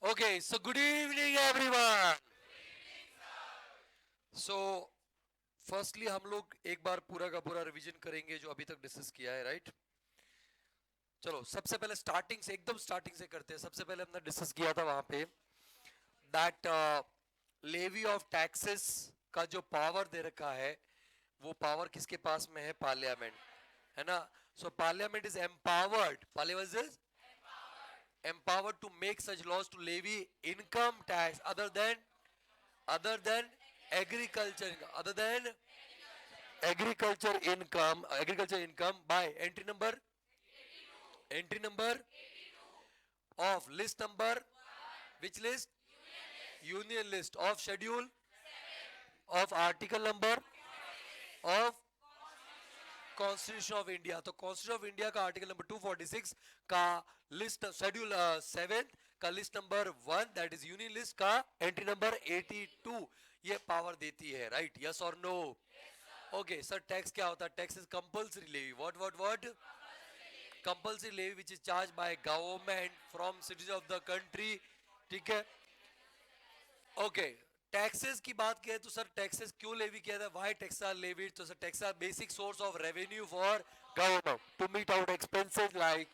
Okay, so good evening everyone. So firstly हम लोग एक बार पूरा का पूरा रिवीजन करेंगे जो अभी तक डिस्कस किया है, राइट? चलो सबसे पहले स्टार्टिंग से, एकदम स्टार्टिंग से करते हैं। सबसे पहले हमने डिस्कस किया था वहां पे दैट लेवी ऑफ टैक्सेस का जो पावर दे रखा है, वो पावर किसके पास में है? पार्लियामेंट, है ना? So parliament is empowered, parliament is empowered to make such laws to levy income tax other than agriculture income, other than agriculture income by entry number of list number, which list? Union list of schedule of article number of constitution of India. तो constitution of India का article number 246 का list schedule 7 का list number 1, that is union list का entry number 82 ये power देती है, right? Yes और no? Okay sir, tax क्या होता है? Tax is compulsory levy. What compulsory levy which is charge by government from citizen of the country. ठीक है, ओके। टैक्सेस की बात करें तो सर टैक्सेस क्यों लेवी किया था? Why tax are levied? तो sir tax are basic source of revenue for government to meet out expenses like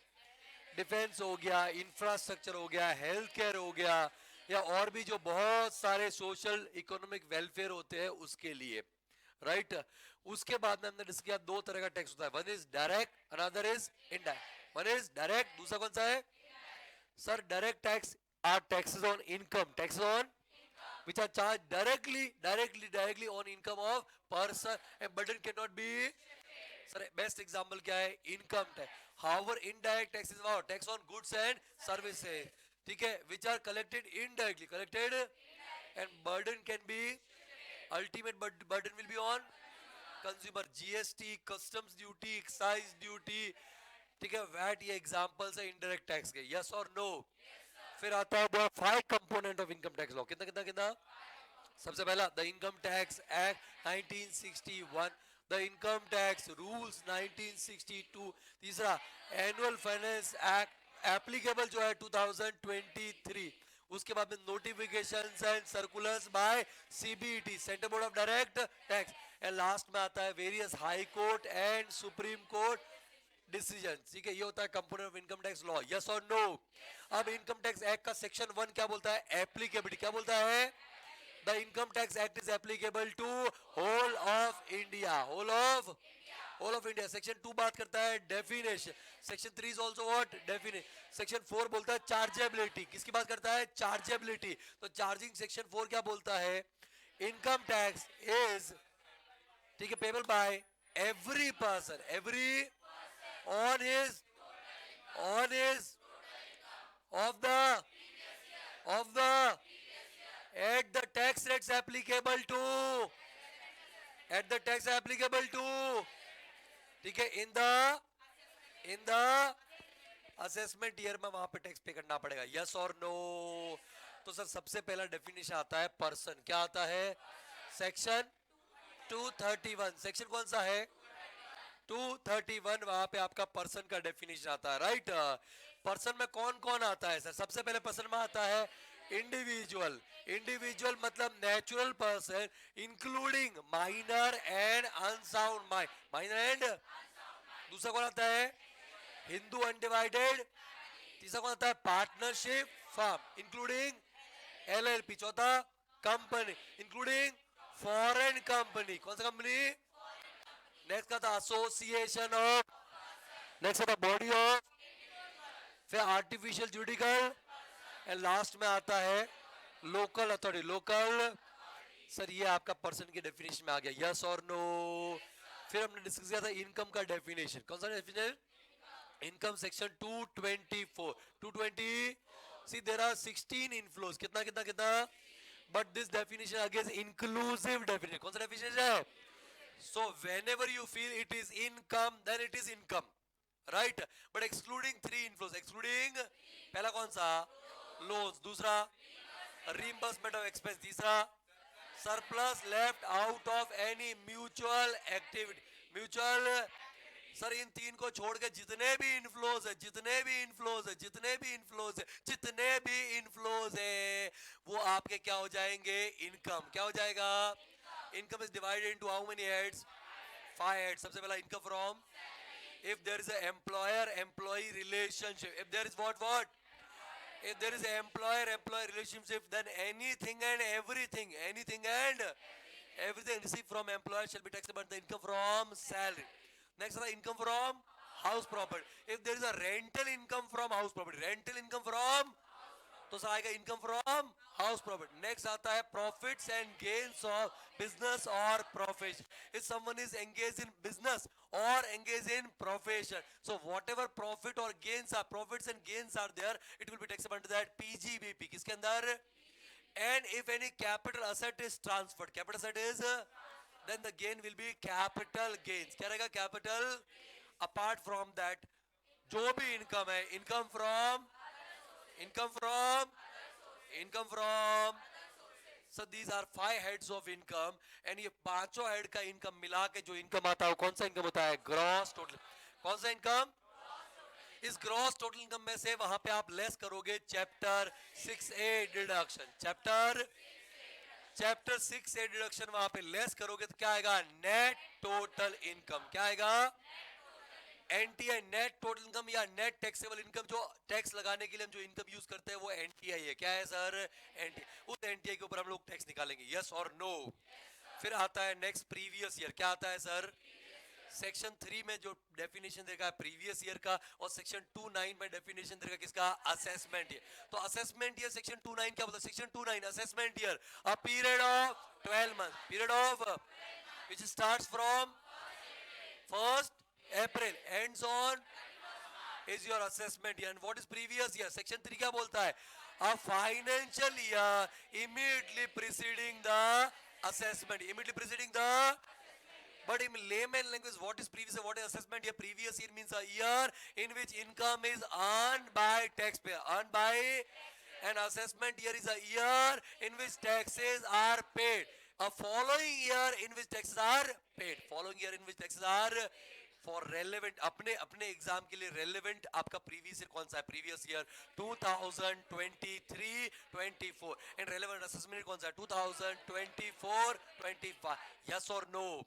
defence हो गया, इंफ्रास्ट्रक्चर हो गया, हेल्थ केयर हो गया, या और भी जो बहुत सारे सोशल इकोनॉमिक वेलफेयर होते हैं उसके लिए, राइट? उसके बाद में हमने डिस्कस किया दो तरह का टैक्स होता है, one is direct, another is indirect. One is direct, दूसरा कौन सा है? Sir direct tax are taxes on income, taxes on which are charged directly on income of person, and burden cannot be. Sir best example क्या है? Income tax. However indirect tax is what? Tax on goods and services, ठीक है, which are collected and burden can be, ultimate burden will be on consumer, GST, customs duty, excise duty, ठीक है, VAT, ये examples है indirect tax के। Yes और no? फिर आता है the 5 component of income tax law. कितना कितना कितना? सबसे पहला the income tax act 1961, the income tax rules 1962, तीसरा एनुअल फाइनेंस एक्ट एप्लीकेबल जो है 2023, उसके बाद में notifications and circulars by CBT, central board of direct tax, and last में आता है various high court and supreme court decision. ठीक है, ये होता है component of income tax law. Yes और नो? अब इनकम टैक्स एक्ट का सेक्शन 1 क्या बोलता है? एप्लीकेबिलिटी। क्या बोलता है? The income tax act is applicable to whole of India, whole of India. Section 2 बात करता है definition, section 3 is also what? Definition. Section 4 बोलता है चार्जेबिलिटी। किसकी बात करता है? चार्जेबिलिटी। तो चार्जिंग सेक्शन 4 क्या बोलता है? इनकम टैक्स इज, ठीक है, payable by every person, every on his of the at the tax rates applicable to, at the tax applicable to, ठीक है, इन द असेसमेंट ईयर में वहां पे टैक्स पे करना पड़ेगा। यस और नो? तो सर सबसे पहला डेफिनेशन आता है पर्सन। क्या आता है? सेक्शन 231। सेक्शन कौन सा है? 231। वहां पे आपका पर्सन का डेफिनेशन आता है, राइट? पर्सन में कौन कौन आता है सर? सबसे पहले पर्सन में आता है इंडिविजुअल। इंडिविजुअल मतलब natural person including minor and unsound mind, minor and. दूसरा कौन आता है? हिंदू अनडिवाइडेड। तीसरा कौन आता है? Partnership firm including LLP. चौथा कंपनी इंक्लूडिंग फॉरेन कंपनी। कौन सा कंपनी? नेक्स्ट का था एसोसिएशन ऑफ, नेक्स्ट था बॉडी ऑफ, फिर आर्टिफिशियल जुडिकल, एंड लास्ट में आता है लोकल अथॉरिटी, लोकल। सर ये आपका पर्सन की डेफिनेशन में आ गया। यस और नो? फिर हमने डिस्कस किया था इनकम का डेफिनेशन। कौन सा definition? Income section 224, 220। See there are 16 inflows. कितना कितना कितना? But this definition again inclusive definition. कौन सा डेफिनेशन है? So whenever you feel it is income, then it is income, right? But excluding 3 inflows, excluding पहला कौन सा? loans, दूसरा reimbursement of expense, तीसरा surplus left out of any mutual activity, mutual sir इन तीन को छोड़ के जितने भी इनफ्लोज है, जितने भी इनफ्लोज है, जितने भी इनफ्लोज है, जितने भी इनफ्लोज है, वो आपके क्या हो जाएंगे? इनकम। क्या हो जाएगा? Income is divided into how many heads? 5 heads. सबसे पहला income from, if there is a employer employee relationship, if there is what if there is a employer employee relationship, then anything and everything received from employer shall be taxed, but the income from salary. Next is the income from house property. If there is a rental income from house property, rental income from, तो sir आएगा income from house profit. Next आता है profits and gains of business और profession. If someone is engage in business or engage in profession, so whatever profit or gains are, profits and gains are there, it will be taxable under that PGBP. किसके अंदर? And if any capital asset is transferred, capital asset is, then the gain will be capital gains. क्या रहेगा? capital. Apart from that, जो भी income है, income from, so these are 5 heads of income, and ये पांचों head का income मिला के जो इनकम आता है, कौन सा इनकम होता है? Gross total. कौन सा इनकम? इस ग्रॉस टोटल इनकम में से वहां पे आप लेस करोगे chapter 6A deduction. Chapter 6A deduction वहां पे लेस करोगे तो क्या आएगा? Net total income. क्या आएगा? एनटीआई, नेट टोटल इनकम या नेट टैक्सेबल इनकम. जो टैक्स लगाने के लिए हम जो इनकम यूज करते हैं वो एनटीआई है. क्या है सर? एनटीआई. उस एनटीआई के ऊपर हम लोग टैक्स निकालेंगे. यस और नो? फिर आता है नेक्स्ट प्रीवियस ईयर. क्या आता है सर? सेक्शन 3 में जो डेफिनेशन देगा प्रीवियस ईयर का, और सेक्शन 2(9) में डेफिनेशन देगा किसका? Assessment year. तो असेसमेंट ईयर सेक्शन 2(9) क्या बोलता है? Section 2(9) assessment year a period of 12 month, period of which starts from 1st April ends on is your assessment year. And what is previous year? Section 3 क्या बोलता है? A financial year immediately preceding the assessment. Immediately preceding the, but in layman language, what is previous year? What is assessment year? Previous year means a year in which income is earned by taxpayer. Earned by, an assessment year is a year in which taxes are paid. A following year in which taxes are paid. Following year in which taxes are for relevant, अपने अपने exam के लिए relevant आपका previous year कौन सा है? Previous year 2023-24. And relevant assessment कौन सा है? 2024-25. यस और no?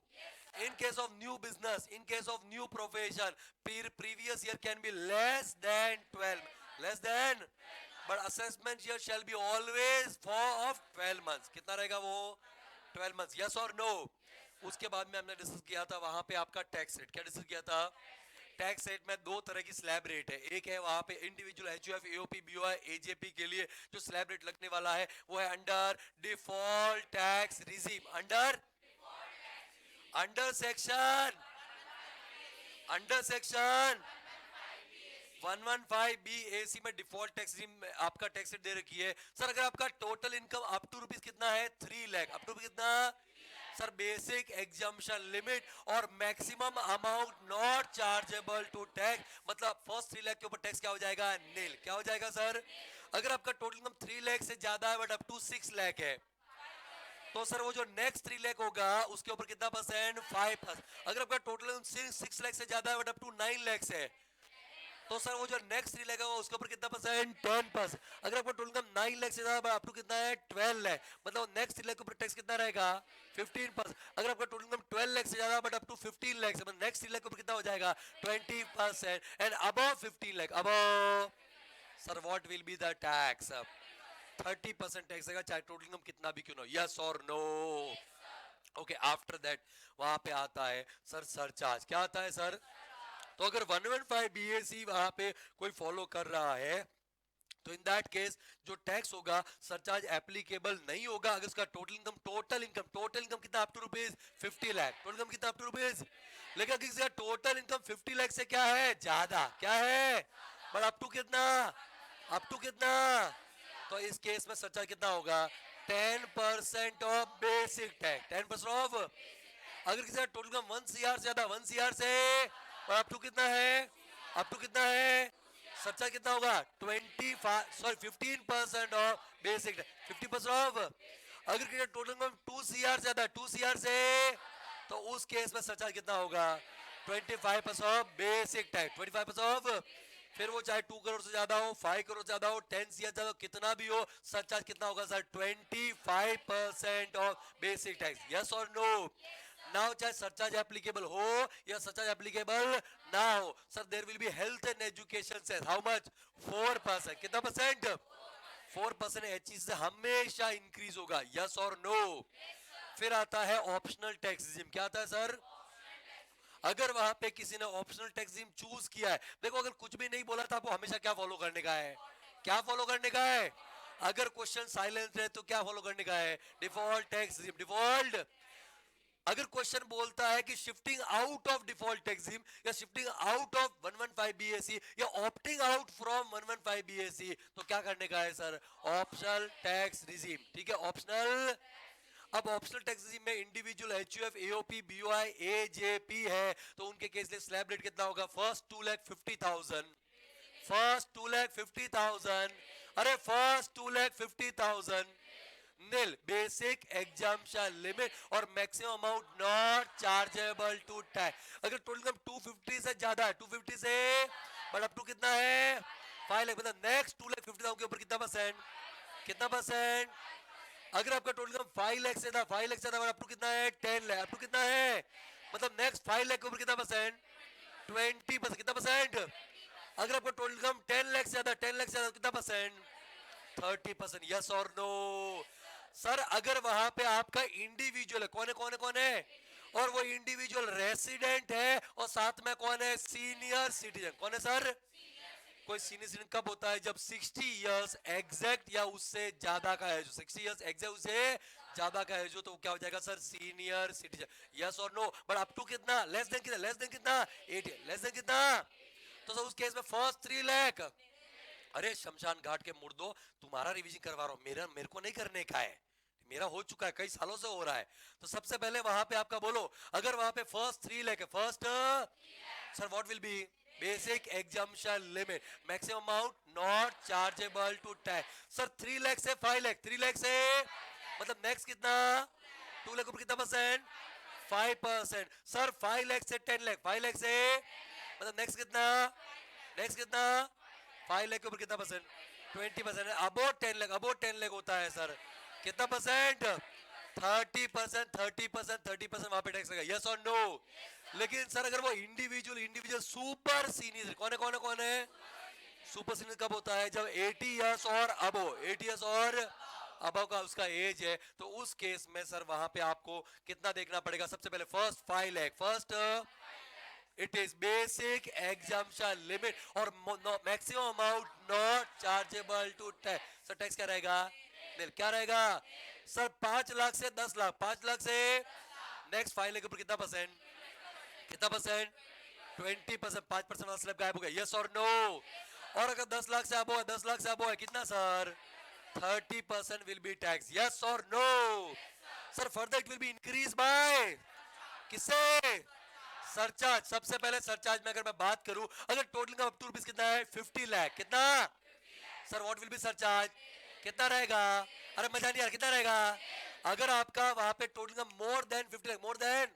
In case of new business, in case of new profession, previous year can be less than 12, less than, but assessment year shall be always for of 12 months. कितना रहेगा वो? 12 months. Yes or no? उसके बाद में हमने discuss किया था वहां पे आपका टैक्स रेट. क्या डिस्कस किया था? टैक्स रेट में दो तरह की स्लैब रेट है. एक है वहां पे individual HUF, AOP, BOI, AJP के लिए जो स्लैब रेट लगने वाला है वो है under default tax regime. Under section 115 BAC में डिफॉल्ट टैक्स रिजीम आपका टैक्स रेट दे रखी है. सर अगर आपका total income up to rupees कितना है? 3 लाख. अप टू कितना? सर बेसिक एग्जम्पशन लिमिट और maximum amount not chargeable to tax, मतलब फर्स्ट 3 लाख के ऊपर टैक्स क्या हो जाएगा? नील. क्या हो जाएगा सर? अगर आपका टोटल इनकम 3 लाख से ज्यादा है बट अप टू 6 लाख है, तो सर वो जो नेक्स्ट 3 लाख होगा उसके ऊपर कितना परसेंट? 5%. अगर आपका टोटल 6 लाख से ज्यादा है बट अप टू 9 लाख है, तो सर वो जो नेक्स्ट 3 लाख होगा उसके ऊपर कितना परसेंट? 10%. अगर आपका टोटल इनकम 9 लाख से ज्यादा अप टू कितना है? 12 लाख, मतलब नेक्स्ट 3 लाख के ऊपर टैक्स कितना रहेगा? 15%. अगर आपका टोटल इनकम 12 लाख से ज्यादा बट अप टू 15 लाख, मतलब नेक्स्ट 3 लाख के ऊपर कितना हो जाएगा? 20%. And above 15 lakh, above sir what will be the tax? 30% tax रहेगा चाहे टोटल इनकम कितना भी क्यों ना हो. यस और नो? ओके. आफ्टर दैट वहां पे आता है सर सरचार्ज. क्या आता है सर? तो अगर 115 BAC वहां पे कोई फॉलो कर रहा है तो इन दैट केस जो टैक्स होगा सरचार्ज एप्लीकेबल नहीं होगा अगर उसका टोटल इनकम कितना? Up to rupees 50 lakh. Total income कितना? Up to rupees. लेकिन किसी का टोटल इनकम 50 लाख से क्या है? ज्यादा. क्या है? बट अप टू कितना? तो इस केस में सरचार्ज कितना होगा? 10% ऑफ बेसिक टैक्स. 10% ऑफ. अगर किसी का टोटल इनकम 1 CR से ज्यादा, 1 CR से अप टू कितना है? सरचार्ज कितना होगा? 15% ऑफ बेसिक. 50% ऑफ. अगर किसी टोटल इनकम 2 CR से ज्यादा, 2 CR से, तो उस केस में सरचार्ज कितना होगा? 25% ऑफ बेसिक टैक्स, 25% ऑफ, फिर वो चाहे 2 करोड़ से ज्यादा हो, 5 करोड़ से ज्यादा हो, 10 से ज्यादा हो, कितना भी हो, सरचार्ज कितना होगा sir? 25% of basic tax. Yes और नो? नाउ चाहे सरचार्ज एप्लीकेबल हो या सरचार्ज एप्लीकेबल ना हो, sir there will be health and education cess how much? 4%। कितना परसेंट? 4% एचई से हमेशा इंक्रीज होगा। यस और नो? फिर आता है ऑप्शनल टैक्स रिजीम। क्या आता है सर? अगर वहां पे किसी ने ऑप्शनल टैक्स रिजीम चूज किया है, देखो अगर कुछ भी नहीं बोला था आपको हमेशा क्या फॉलो करने का है? क्या फॉलो करने का है? अगर क्वेश्चन साइलेंट है तो क्या फॉलो करने का है? Default tax regime. डिफॉल्ट। अगर क्वेश्चन बोलता है कि shifting out of default tax regime या शिफ्टिंग आउट ऑफ 115 बीएसई या ऑप्टिंग आउट फ्रॉम 115 बीएसई, तो क्या करने का है सर? Optional tax regime. ठीक है, ऑप्शनल। अब ऑप्शनल टैक्स रिजीम में individual HUF, AOP, BOI, AJP है, तो उनके केस में स्लैब रेट कितना होगा? फर्स्ट 2,50,000, फर्स्ट 2,50,000, अरे first 2,50,000 nil basic exemption limit और maximum amount not chargeable to tax. अगर टोटल इनकम 250 से ज्यादा है, 250 से बट अप टू कितना है? 5 लाख, मतलब नेक्स्ट 2,50,000 के ऊपर कितना परसेंट? कितना परसेंट? अगर आपका टोटल इनकम 5 लाख से था, 5 लाख से था, अप टू कितना है? 10 लाख। अप टू कितना है? मतलब नेक्स्ट 5 लाख के ऊपर कितना परसेंट? 20%। कितना परसेंट? अगर आपका टोटल इनकम 10 लाख से ज्यादा, 10 लाख से ज्यादा, कितना परसेंट? 30%। यस और नो? सर अगर वहां पे आपका इंडिविजुअल है, कौन है कौन है कौन है, और वो इंडिविजुअल रेसिडेंट है और साथ में कौन है? Senior citizen. कौन है सर? कोई सीनियर सिटीजन कब होता है? जब 60 इयर्स एग्जैक्ट या उससे ज्यादा का है, जो 60 इयर्स एग्जैक्ट उससे ज्यादा का है जो, तो क्या हो जाएगा सर? Senior citizen. यस और नो? बट अप टू कितना? लेस देन कितना? लेस देन कितना? 80। लेस देन कितना? तो सर उस केस में फर्स्ट 3 लाख। अरे शमशान घाट के मुर्दों, तुम्हारा रिवीजन करवा रहा हूं, मेरे को नहीं करने का है, मेरा हो चुका है, कई सालों से हो रहा है। तो सबसे पहले वहां पे आपका बोलो, अगर वहां पे फर्स्ट 3 लाख है, first sir what will be? Basic exemption limit, maximum amount not chargeable to tax. Sir 3 lakh से 5 लाख, 3 लाख से मतलब नेक्स्ट कितना? 2 लाख ऊपर कितना परसेंट? 5%। सर 5 लाख से 10 लाख, 5 लाख से मतलब नेक्स्ट कितना? नेक्स्ट कितना? 5 लाख के ऊपर कितना percent? 20%। Above 10 lakh, above 10 lakh होता है सर कितना परसेंट? 30%। 30%, 30% वहां पे टैक्स लगा। यस और नो? लेकिन सर अगर वो इंडिविजुअल, इंडिविजुअल सुपर सीनियर, कौन है कौन है कौन है? सुपर सीनियर कब होता है? जब 80 इयर्स और अबो, 80 इयर्स और अबो का उसका एज है, तो उस केस में सर वहां पे आपको कितना देखना पड़ेगा? सबसे पहले first 5 lakh, first it is basic exemption limit और maximum amount not chargeable to tax. Sir tax क्या रहेगा? नील। क्या रहेगा सर? 5 लाख से 10 लाख, 5 लाख से नेक्स्ट 5 लाख के ऊपर कितना परसेंट? कितना परसेंट? 20%। 5% वाला स्लैब गायब हो गया। यस और नो? और अगर 10 लाख से अबो है, 10 लाख से अबो है, कितना sir? 30% will be tax. Yes और no? Sir further it will be increase by किससे? सरचार्ज। सबसे पहले सरचार्ज में अगर मैं बात करूं, अगर टोटल का अप टू रुपीस कितना है? 50 लाख। कितना sir? What will be surcharge? कितना रहेगा? अरे मजा नहीं यार, कितना रहेगा? अगर आपका वहां पे टोटल का more than 50 lakh, more than,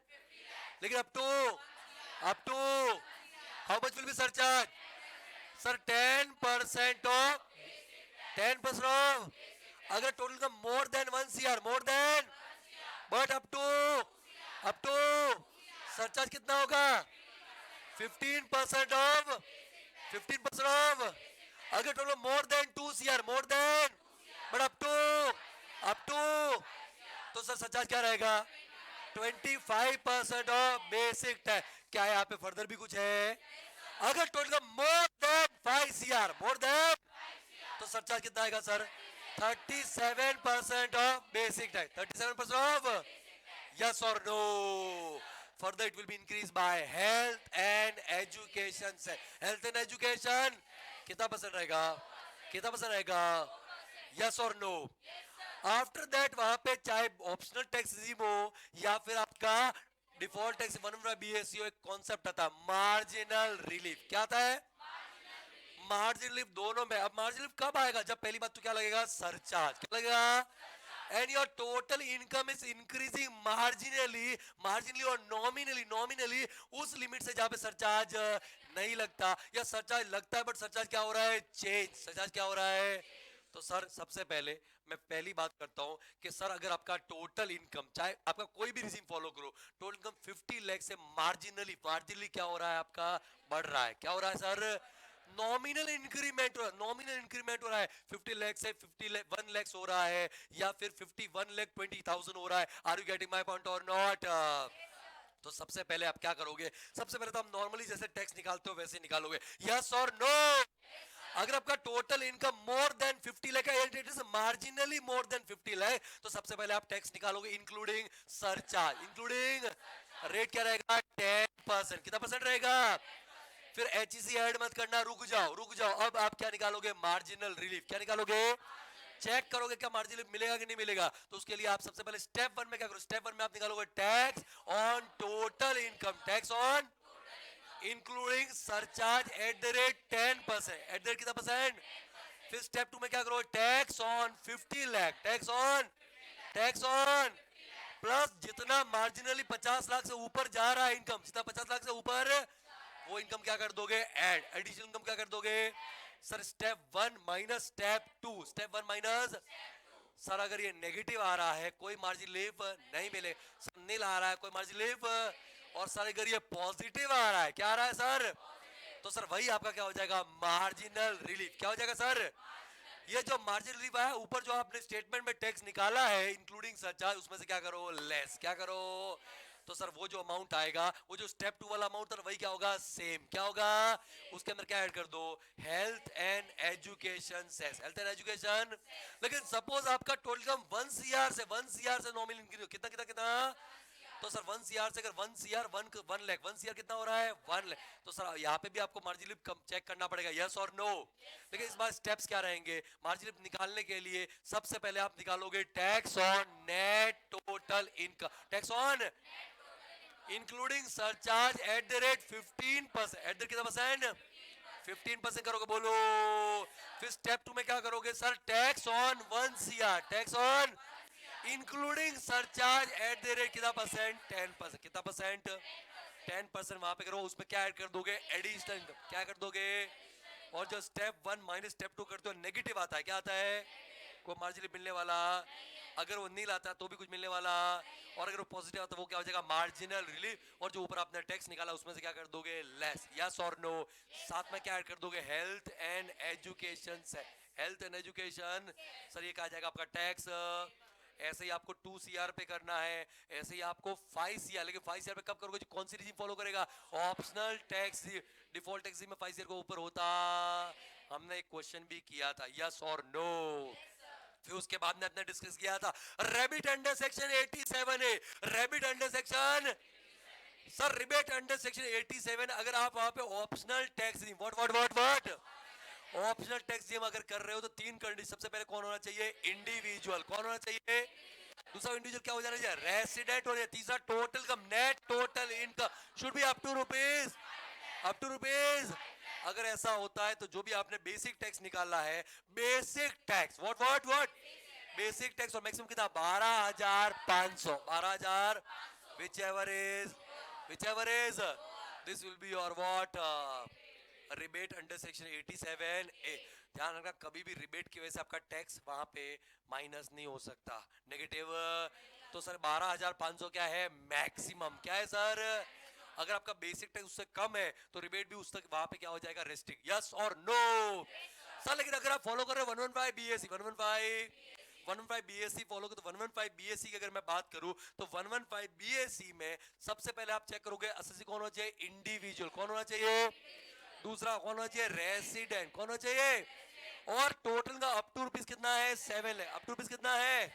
लेकिन up to how much will be surcharge? Sir 10% of, 10% of. अगर टोटल का more than 1 CR, more than, but up to surcharge कितना होगा? 15% ऑफ, 15% ऑफ। अगर total more than 2 CR, more than, but up to तो sir surcharge क्या रहेगा? 25% of basic tax. क्या यहाँ पे फर्दर भी कुछ है? अगर total more than 5 CR, more than, तो सरचार्ज कितना आएगा sir? 37% of basic tax. 37% of. Yes और no? Further it will be increase by health and education से। हेल्थ एंड एजुकेशन कितना परसेंट रहेगा? कितना परसेंट रहेगा? यस और नो? आफ्टर दैट वहां पे चाहे ऑप्शनल टैक्स रिजीम हो या फिर आपका डिफॉल्ट टैक्स 115 बीएससी, एक कॉन्सेप्ट आता है मार्जिनल रिलीफ। क्या आता है? मार्जिनल रिलीफ दोनों में। अब मार्जिनल रिलीफ कब आएगा? जब पहली बात तो क्या लगेगा? सरचार्ज। क्या लगेगा? and your total income is increasing marginally or nominally उस लिमिट से जहां पे सरचार्ज नहीं लगता या सरचार्ज लगता है बट सरचार्ज क्या हो रहा है, चेंज, सरचार्ज क्या हो रहा है। तो सर सबसे पहले मैं पहली बात करता हूं कि सर अगर आपका टोटल इनकम चाहे आपका कोई भी रिजीम फॉलो करो, टोटल इनकम 50 लाख से मार्जिनली क्या हो रहा है, आपका बढ़ रहा है, क्या हो रहा है सर, नॉमिनल इंक्रीमेंट हो रहा है, 50 लाख से 1 लाख हो रहा है या फिर 51 लाख 20,000 हो रहा है। Are you getting my point और नॉट। तो सबसे पहले आप क्या करोगे, सबसे पहले तो आप नॉर्मली जैसे टैक्स निकालते हो वैसे निकालोगे, यस और नो। अगर आपका total income more than 50 lakh है, it is marginally more than 50 lakh, तो सबसे पहले आप टैक्स निकालोगे इंक्लूडिंग सरचार्ज, इंक्लूडिंग रेट क्या रहेगा 10%, कितना परसेंट रहेगा। फिर एचईसी ऐड मत करना, रुक जाओ, अब आप क्या निकालोगे, मार्जिनल रिलीफ, क्या निकालोगे, चेक करोगे क्या मार्जिन मिलेगा कि नहीं मिलेगा। तो उसके लिए आप सबसे पहले स्टेप 1 में क्या करो, स्टेप 1 में आप निकालोगे tax on total income, tax on including surcharge at the rate 10%, eight the rate कितना परसेंट। फिर स्टेप 2 में क्या करोगे, tax on 50 lakh, tax on plus जितना मार्जिनली 50 लाख से ऊपर जा रहा है इनकम, जितना 50 लाख से ऊपर वो इनकम क्या कर दोगे, एडिशनल इनकम क्या कर दोगे। Sir step 1 minus step 2, step 1 minus, sir अगर ये नेगेटिव आ रहा है कोई मार्जिन रिलीफ नहीं मिले, सर नील आ रहा है कोई मार्जिन रिलीफ, और सर अगर ये पॉजिटिव आ रहा है, क्या आ रहा है सर, तो सर वही आपका क्या हो जाएगा, मार्जिनल रिलीफ, क्या हो जाएगा सर। ये जो मार्जिन रिलीफ है ऊपर जो आपने स्टेटमेंट में टैक्स निकाला है इंक्लूडिंग सरचार्ज, उसमें से क्या करो, लेस, क्या करो। तो सर वो जो अमाउंट आएगा, वो जो स्टेप 2 वाला अमाउंट था वही क्या होगा, सेम, क्या होगा, उसके अंदर क्या ऐड कर दो, health and education cess, health and education. लेकिन सपोज आपका टोटल इनकम 1 CR से नॉमिनल इंक्रीज, कितना कितना कितना, तो सर 1 CR से अगर 1 CR 1 लाख, 1 CR कितना हो रहा है, 1 लाख, तो सर यहाँ पे भी आपको मार्जिन कम चेक करना पड़ेगा, यस और नो। लेकिन इस बार स्टेप्स क्या रहेंगे, मार्जिन निकालने के लिए सबसे पहले आप निकालोगे tax on net total income, tax on including surcharge at the rate 15%, eight the कितना परसेंट, 15% करोगे, बोलो। फिर स्टेप 2 में क्या करोगे sir, tax on 1 CR, tax on including surcharge at the rate कितना परसेंट, 10%, कितना परसेंट, 10% वहां पे करो, उसमें क्या ऐड कर दोगे, एडिशनल इनकम, क्या कर दोगे। और जो स्टेप 1 माइनस स्टेप 2 करते हो नेगेटिव आता है, क्या आता है, कोई मार्जिन मिलने वाला, अगर वो नील आता है तो भी कुछ मिलने वाला, और अगर वो पॉजिटिव आता है वो क्या हो जाएगा, मार्जिनल रिलीफ, और जो ऊपर आपने टैक्स निकाला उसमें से क्या कर दोगे, लेस, यस और नो। साथ में क्या ऐड कर दोगे, हेल्थ एंड एजुकेशन से, हेल्थ एंड एजुकेशन, सर ये कहा जाएगा आपका टैक्स। ऐसे ही आपको 2 CR पे करना है, ऐसे ही आपको 5 CR, लेकिन 5 CR पे कब करोगे, कौन सी रिजीम फॉलो करेगा, ऑप्शनल टैक्स, डिफॉल्ट टैक्स में 5 CR को ऊपर होता। हमने एक क्वेश्चन भी किया था, यस और नो। फिर उसके बाद में अपने डिस्कस किया था rebate under section 87A, rebate under section, sir rebate under section 87, अगर आप वहां पे optional tax what optional tax gym अगर कर रहे हो तो 3 कंडीशन, सबसे पहले कौन होना चाहिए, इंडिविजुअल, कौन होना चाहिए, दूसरा इंडिविजुअल क्या हो जाना चाहिए, रेसिडेंट होना चाहिए, तीसरा total come net total income should be up to rupees. अगर ऐसा होता है तो जो भी आपने बेसिक टैक्स निकाला है, basic tax what basic tax और मैक्सिमम कितना, 12,500, 12,000, whichever is this will be your what rebate under section 87A। ध्यान रखना कभी भी रिबेट की वजह से आपका टैक्स वहां पे माइनस नहीं हो सकता, नेगेटिव। तो सर 12,500 क्या है, मैक्सिमम, क्या है सर, अगर आपका बेसिक टैक्स उससे कम है तो रिबेट भी उस तक वहां पे क्या हो जाएगा, रेस्ट्रिक्ट, यस और नो। सर लेकिन अगर आप फॉलो कर रहे हो 115 BSc फॉलो करो, तो 115 BSc की अगर मैं बात करूं तो 115 BSc में सबसे पहले आप चेक करोगे एसएससी कौन होना चाहिए, इंडिविजुअल, कौन होना चाहिए, दूसरा कौन होना चाहिए, रेसिडेंट, कौन होना चाहिए, और टोटल का अप टू रुपीस कितना है, 7 लाख, अप टू रुपीस कितना है,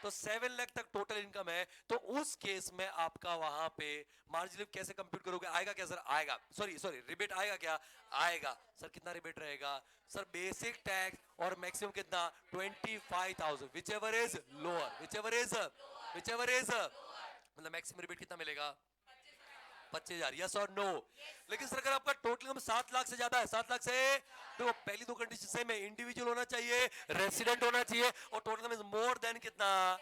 तो 7 लाख तक टोटल इनकम है। तो उस केस में आपका वहां पे मार्जिन कैसे कंप्यूट करोगे, आएगा क्या सर, आएगा, सॉरी रिबेट आएगा क्या, आएगा। सर कितना रिबेट रहेगा, सर बेसिक टैक्स और मैक्सिमम कितना, 25,000, whichever is lower, whichever is मतलब मैक्सिमम रिबेट कितना मिलेगा, 25,000, यस और नो? लेकिन सर अगर आपका टोटल इनकम 7 लाख से ज्यादा है, 7 लाख से, तो पहली दो कंडीशन सेम है, इंडिविजुअल होना चाहिए, रेसिडेंट होना चाहिए, और टोटल इनकम मोर देन कितना,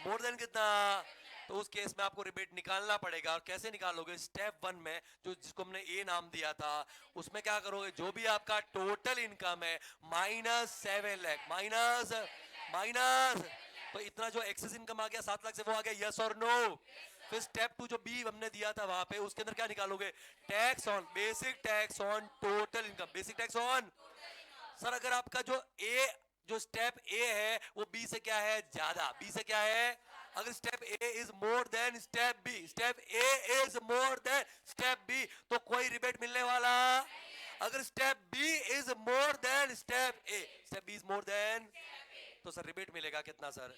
मोर देन कितना, तो उस केस में आपको रिबेट निकालना पड़ेगा। और कैसे निकालोगे? स्टेप 1 में जो जिसको हमने ए नाम दिया था, उसमें क्या करोगे, जो भी आपका टोटल इनकम है माइनस 7 लाख, माइनस माइनस, तो इतना जो एक्सेस इनकम आ गया 7 लाख से, वो आ गया, यस और नो? फिर स्टेप 2 जो बी हमने दिया था वहां पे, उसके अंदर क्या निकालोगे? Tax on, basic tax on total income, basic tax on. Sir अगर आपका जो ए, जो स्टेप ए है वो बी से क्या है, ज्यादा, बी से क्या है, अगर step A is more than step B, step A is more than step B, तो कोई रिबेट मिलने वाला। अगर step B is more than step A, step B is more than, तो सर रिबेट मिलेगा कितना sir,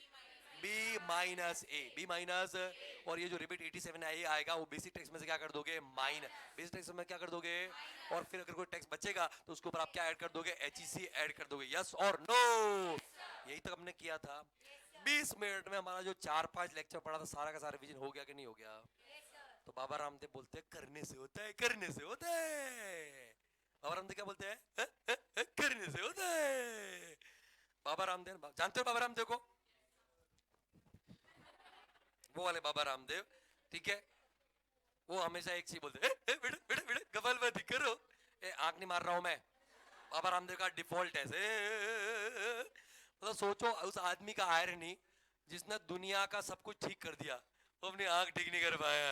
B minus A, B minus, और ये जो रिबेट 87 ए आएगा वो बेसिक टैक्स में से क्या कर दोगे, माइनस, बेसिक टैक्स में क्या कर दोगे, और फिर अगर कोई टैक्स बचेगा तो उसके ऊपर आप क्या ऐड कर दोगे, एचईसी ऐड कर दोगे, यस और नो? यही तक हमने किया था। 20 मिनट में हमारा जो 4-5 लेक्चर पढ़ा था सारा का सारा रिवीजन हो गया कि नहीं हो गया? तो बाबा रामदेव बोलते हैं करने से होता है, करने से होता है। बाबा रामदेव क्या बोलते हैं? करने से होता है। बाबा रामदेव जानते हो बाबा रामदेव को? वो वाले बाबा रामदेव, ठीक है, वो हमेशा एक चीज बोलते, बेटे बेटे बेटे कपालभाति करो, आंख नहीं मार रहा हूं मैं, बाबा रामदेव का डिफॉल्ट है मतलब सोचो उस आदमी का आयरनी, जिसने दुनिया का सब कुछ ठीक कर दिया, वो अपनी आंख ठीक नहीं कर पाया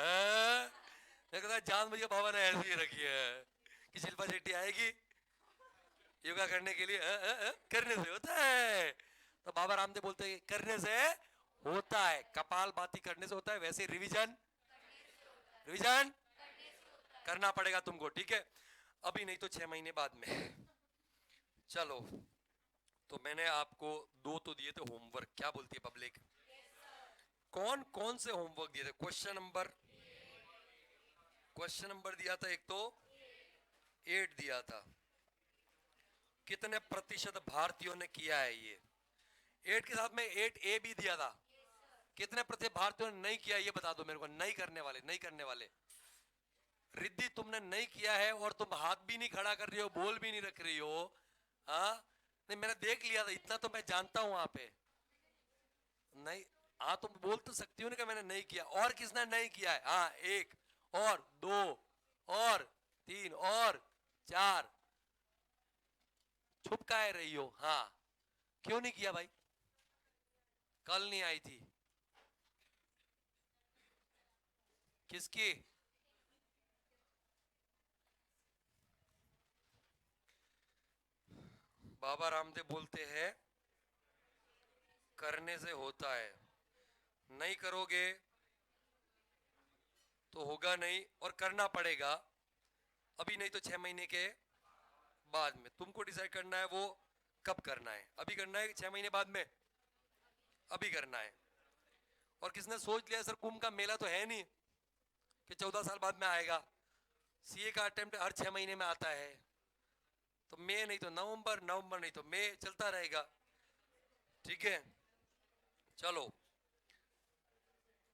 है। जान मुझे बाबा ने ऐसी ही रखी है कि शिल्पा शेट्टी आएगी योगा करने के लिए, करने से होता है। तो बाबा रामदेव बोलते हैं करने से होता है, कपाल भाती करने से होता है, वैसे रिवीजन, रिवीजन करना पड़ेगा तुमको, ठीक है? अभी नहीं तो 6 महीने बाद में। चलो, तो मैंने आपको 2 तो दिए थे होमवर्क, क्या बोलती है पब्लिक? कौन कौन से होमवर्क दिए थे? क्वेश्चन नंबर दिया था एक तो 8 दिया था। कितने प्रतिशत भारतीयों ने किया है ये? 8 के साथ में 8 ए भी दिया था। कितने प्रतिशत भारतीयों ने नहीं किया ये बता दो मेरे को। नहीं करने वाले, नहीं करने वाले। रिद्धि तुमने नहीं किया है और तुम हाथ भी नहीं खड़ा कर रही हो, बोल भी नहीं रख रही हो। हाँ नहीं, मैंने देख लिया था, इतना तो मैं जानता हूं वहां पे। नहीं, हाँ तुम बोल तो सकती हो ना कि मैंने नहीं किया। और किसने नहीं किया है? हाँ, 1 और 2 और 3 और 4। छुप काहे रही हो? हाँ, क्यों नहीं किया भाई? कल नहीं आई थी? किसकी? बाबा रामदेव बोलते हैं करने से होता है, नहीं करोगे तो होगा नहीं, और करना पड़ेगा। अभी नहीं तो 6 महीने के बाद में। तुमको डिसाइड करना है वो कब करना है, अभी करना है 6 महीने बाद में? अभी करना है। और किसने सोच लिया सर कुंभ का मेला तो है नहीं कि 14 साल बाद में आएगा। सीए का अटेम्प्ट हर 6 महीने में आता है, तो मई नहीं तो नवंबर, नवंबर नहीं तो मई, चलता रहेगा, ठीक है? चलो,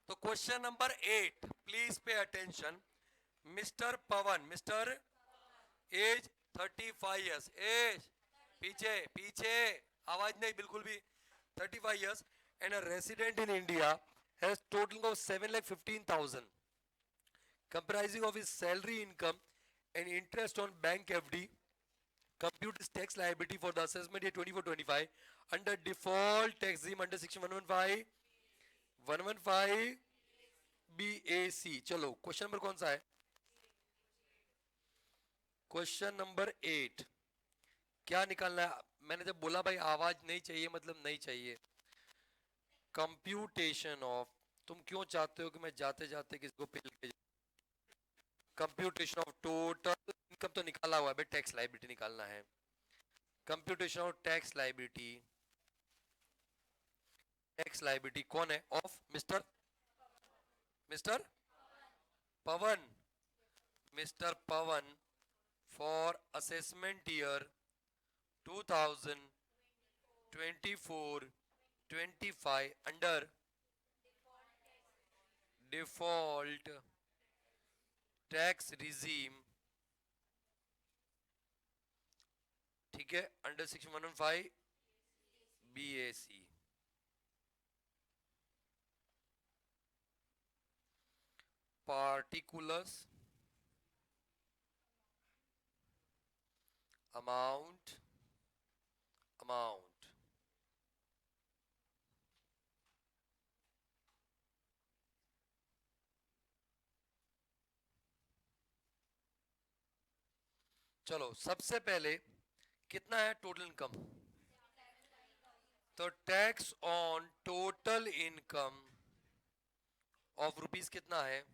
तो question number 8, please pay attention. Mister Pawan, mister age 35 years, age, पीछे पीछे, आवाज नहीं बिल्कुल भी, 35 years and a resident in India has total of 7,15,000 comprising of his salary income and interest on bank FD. Compute his tax liability for the assessment year 24-25 under default tax regime under section 115 BAC. चलो, question number कौन सा है? Question number 8। क्या निकालना है? मैंने जब बोला भाई आवाज नहीं चाहिए मतलब नहीं चाहिए। कंप्यूटेशन ऑफ, तुम क्यों चाहते हो कि मैं जाते जाते किसको पिल के? कंप्यूटेशन ऑफ टोटल इनकम तो निकाला हुआ है, टैक्स लायबिलिटी निकालना है। Computation of tax liability, tax liability कौन है? Of mister, mister Pawan, mister Pawan for assessment year 2024-25 under default tax regime, ठीक है, under section 115 BAC। Particulars amount amount चलो सबसे पहले कितना है टोटल इनकम, तो tax on total income of rupees कितना है,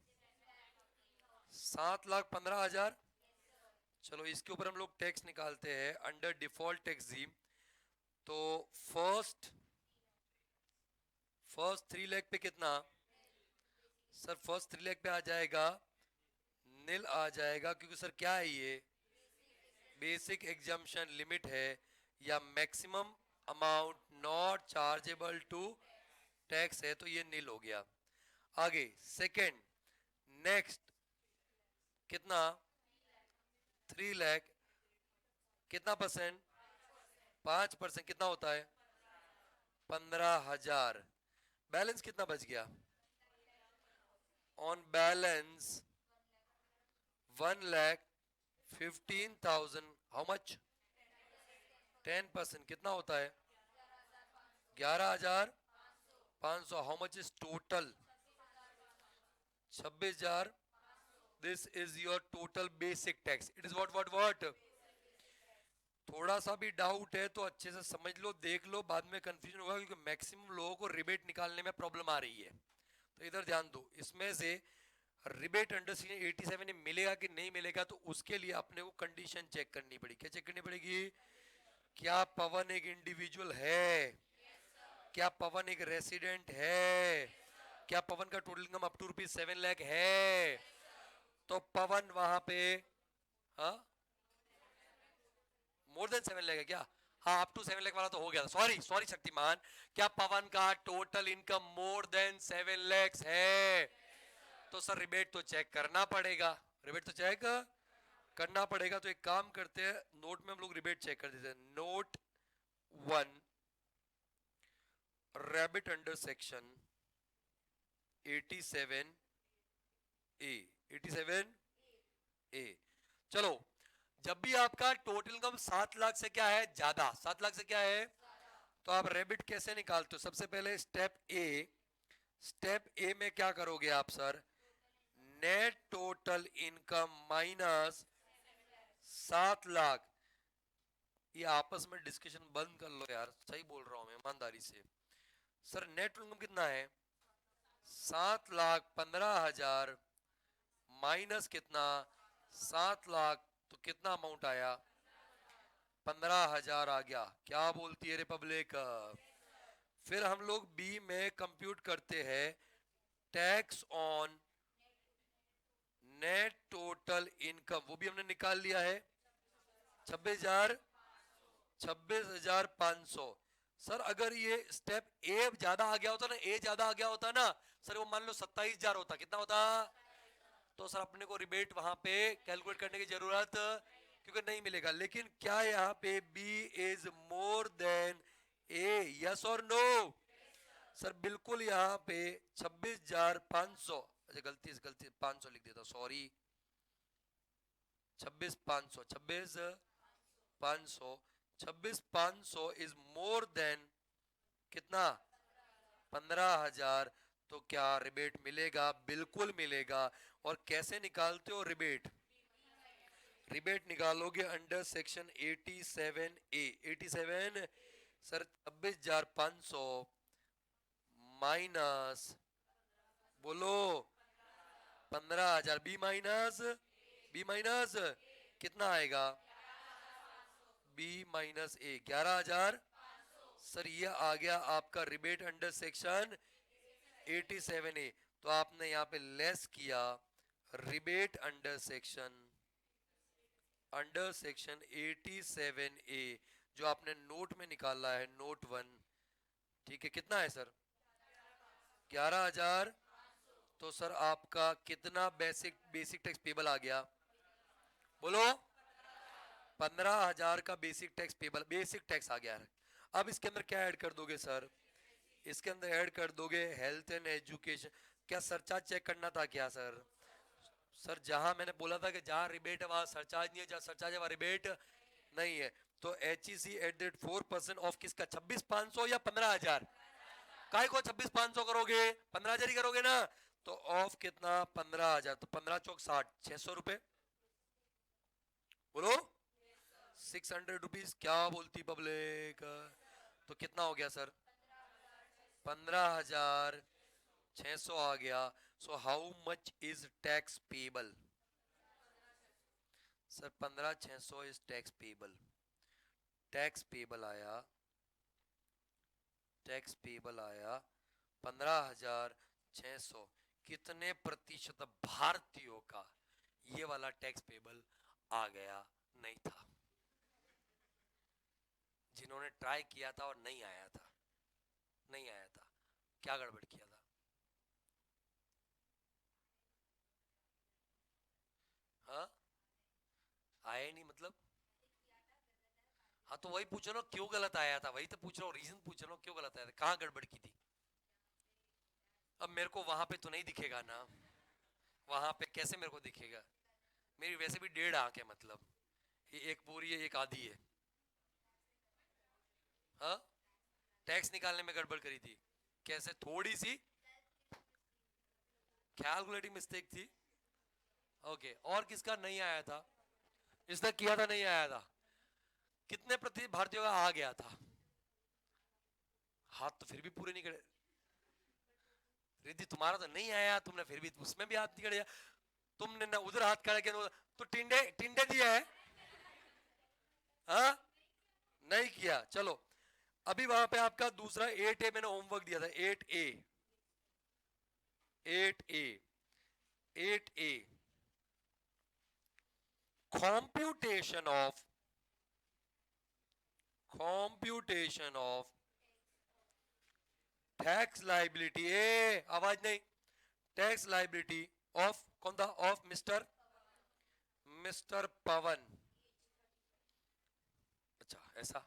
7,15,000। चलो इसके ऊपर हम लोग टैक्स निकालते हैं अंडर डिफॉल्ट टैक्स जीम। तो फर्स्ट 3 लाख पे कितना, सर फर्स्ट 3 लाख पे आ जाएगा नील आ जाएगा, क्योंकि सर क्या है ये बेसिक एग्जाम्पशन लिमिट है या maximum amount not chargeable to tax है, तो ये नील हो गया। आगे सेकंड नेक्स्ट कितना 3 लाख, कितना परसेंट 5%, कितना होता है 15,000। बैलेंस कितना बच गया, ऑन बैलेंस 1,15,000, हाउ मच 10%, कितना होता है 11,500। How much is total 26,000। This is your total basic tax. It is what थोड़ा सा भी डाउट है तो अच्छे से समझ लो, देख लो, बाद में कंफ्यूजन होगा, क्योंकि मैक्सिमम लोगों को रिबेट निकालने में प्रॉब्लम आ रही है। तो इधर ध्यान दो, इसमें से रिबेट अंडर सेक्शन 87 मिलेगा कि नहीं मिलेगा, तो उसके लिए अपने को कंडीशन चेक करनी पड़ेगी। क्या चेक करनी पड़ेगी, क्या पवन एक इंडिविजुअल है, क्या पवन एक रेसिडेंट है, क्या पवन का total income up to ₹7 lakh है। तो पवन वहां पे हाँ मोर देन 7 लाख है क्या, हाँ अप टू 7 लाख वाला तो हो गया। सॉरी शक्तिमान, क्या पवन का total income more then 7 lakhs है, तो सर रिबेट तो चेक करना पड़ेगा, रिबेट तो चेक करना पड़ेगा। तो एक काम करते हैं, नोट में हम लोग रिबेट चेक कर देते हैं। नोट 1 रैबिट अंडर सेक्शन 87 ए 87 ए। चलो जब भी आपका टोटल इनकम 7 लाख से क्या है ज्यादा, 7 लाख से क्या है, तो आप रेबिट कैसे निकालते हो, सबसे पहले स्टेप ए में क्या करोगे आप sir, net total income minus 7 lakh. ये आपस में डिस्कशन बंद कर लो यार, सही बोल रहा हूं मैं ईमानदारी से। सर नेट इनकम कितना है 7,15,000 माइनस कितना 7 लाख, तो कितना अमाउंट आया 15,000 आ गया। क्या बोलती है रिपब्लिक। फिर हम लोग बी में कंप्यूट करते हैं tax on net total income, वो भी हमने निकाल लिया है 26,500। सर अगर ये स्टेप ए ज्यादा आ गया होता ना, ए ज्यादा आ गया होता ना सर, वो मान लो 27,000 होता, कितना होता, तो सर अपने को रिबेट वहां पे कैलकुलेट करने की जरूरत क्योंकि नहीं मिलेगा। लेकिन क्या यहाँ पे B is more than A, yes और नो, सर बिल्कुल यहाँ पे 26,500, अच्छा गलती से 500 लिख देता, सॉरी 26,500, 26,500 इज मोर देन कितना 15,000। तो क्या रिबेट मिलेगा, बिल्कुल मिलेगा। और कैसे निकालते हो रिबेट, रिबेट निकालोगे अंडर सेक्शन 87 ए 87, सर 26,500 माइनस बोलो 15,000, बी माइनस कितना आएगा, बी माइनस ए 11,000। सर ये आ गया आपका रिबेट अंडर सेक्शन 87 ए। तो आपने यहाँ पे लेस किया रिबेट अंडर सेक्शन 87 ए, जो आपने नोट में निकाला है नोट 1, ठीक है, कितना है सर 11,000। तो सर आपका कितना बेसिक बेसिक टैक्स पेबल आ गया? बोलो। 15,000 का basic tax payable, basic tax आ गया है। अब इसके अंदर क्या ऐड कर दोगे सर? इसके अंदर ऐड कर दोगे हेल्थ एंड एजुकेशन। क्या सरचार्ज चेक करना था क्या सर? सर जहां मैंने बोला था कि जहां रिबेट है वहां सरचार्ज नहीं है, जहां सरचार्ज है वहां रिबेट नहीं है। तो HEC एट दैट 4% ऑफ किसका? 26,500 या 15,000? काय को 26,500 करोगे? 15,000 ही करोगे ना। तो ऑफ कितना? 15,000। तो 15 चौक 60, 600 रुपए। बोलो। 600 रुपीज। क्या बोलती पब्लिक? तो कितना हो गया सर? 15,600 आ गया। सो how much is tax payable? Sir 15,600 is tax payable. Tax payable आया, टैक्स पेबल आया 15,600। कितने प्रतिशत भारतीयों का ये वाला टैक्स पेबल आ गया? नहीं था। जिन्होंने ट्राई किया था और नहीं आया था, नहीं आया था। क्या गड़बड़ किया था? हाँ, आया नहीं मतलब? हाँ तो वही पूछो ना, क्यों गलत आया था? वही तो पूछ रहा हूँ, रीजन पूछ रहा हूँ, क्यों गलत आया था, कहाँ गड़बड़ की थी? अब मेरे को वहां पे तो नहीं दिखेगा ना। वहां पे कैसे मेरे को दिखेगा? मेरी वैसे भी 1.5 आंख है, मतलब ये एक पूरी है एक आधी है। हाँ, टैक्स निकालने में गड़बड़ करी थी। कैसे? थोड़ी सी कैलकुलेटिंग मिस्टेक थी। ओके, और किसका नहीं आया था? इसने किया था, नहीं आया था। कितने प्रतिशत भारतीयों का आ गया था? हाथ तो फिर भी पूरे नहीं करे। रिद्धि तुम्हारा तो नहीं आया, तुमने फिर भी उसमें भी हाथ नहीं करे। तुमने ना उधर हाथ खड़ा किया तो टिंडे टिंडे दिया है। हाँ, नहीं किया। चलो, अभी वहां पे आपका दूसरा 8A मैंने होमवर्क दिया था। 8A, 8A, 8A, computation of tax liability. ए आवाज नहीं। टैक्स लाइबिलिटी ऑफ कौन था? Of mister mister Pavan. अच्छा ऐसा,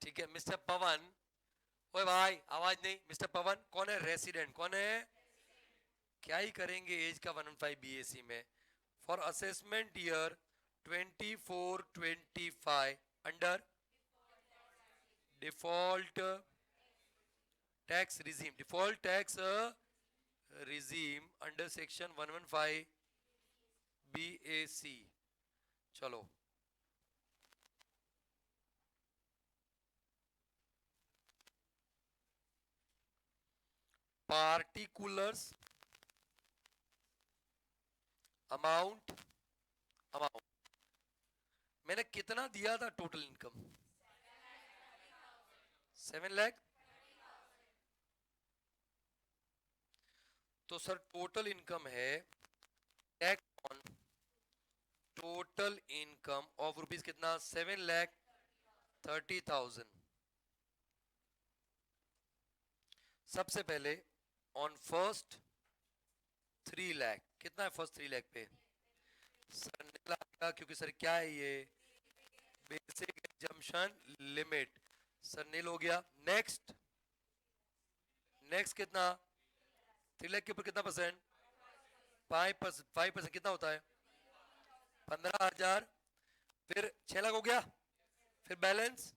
ठीक है मिस्टर पवन। ओए भाई आवाज नहीं। मिस्टर पवन कौन है? रेसिडेंट। कौन है? क्या ही करेंगे एज का 115 BAC में? For assessment year 24-25 under default tax regime, default tax regime under section 115 BAC। चलो, पार्टिकुलर्स अमाउंट, अमाउंट मैंने कितना दिया था? Total income 7 lakh. तो सर टोटल इनकम है, tax on total income of rupees कितना? 7,30,000। सबसे पहले ऑन फर्स्ट 3 लाख। कितना है फर्स्ट 3 लाख पे? सर निकला आएगा, क्योंकि सर क्या है ये? Basic exemption limit. सर नील हो गया। नेक्स्ट, नेक्स्ट कितना? 3 लाख के ऊपर कितना परसेंट? 5%। 5% कितना होता है? 15,000। फिर 6 लाख हो गया। फिर बैलेंस,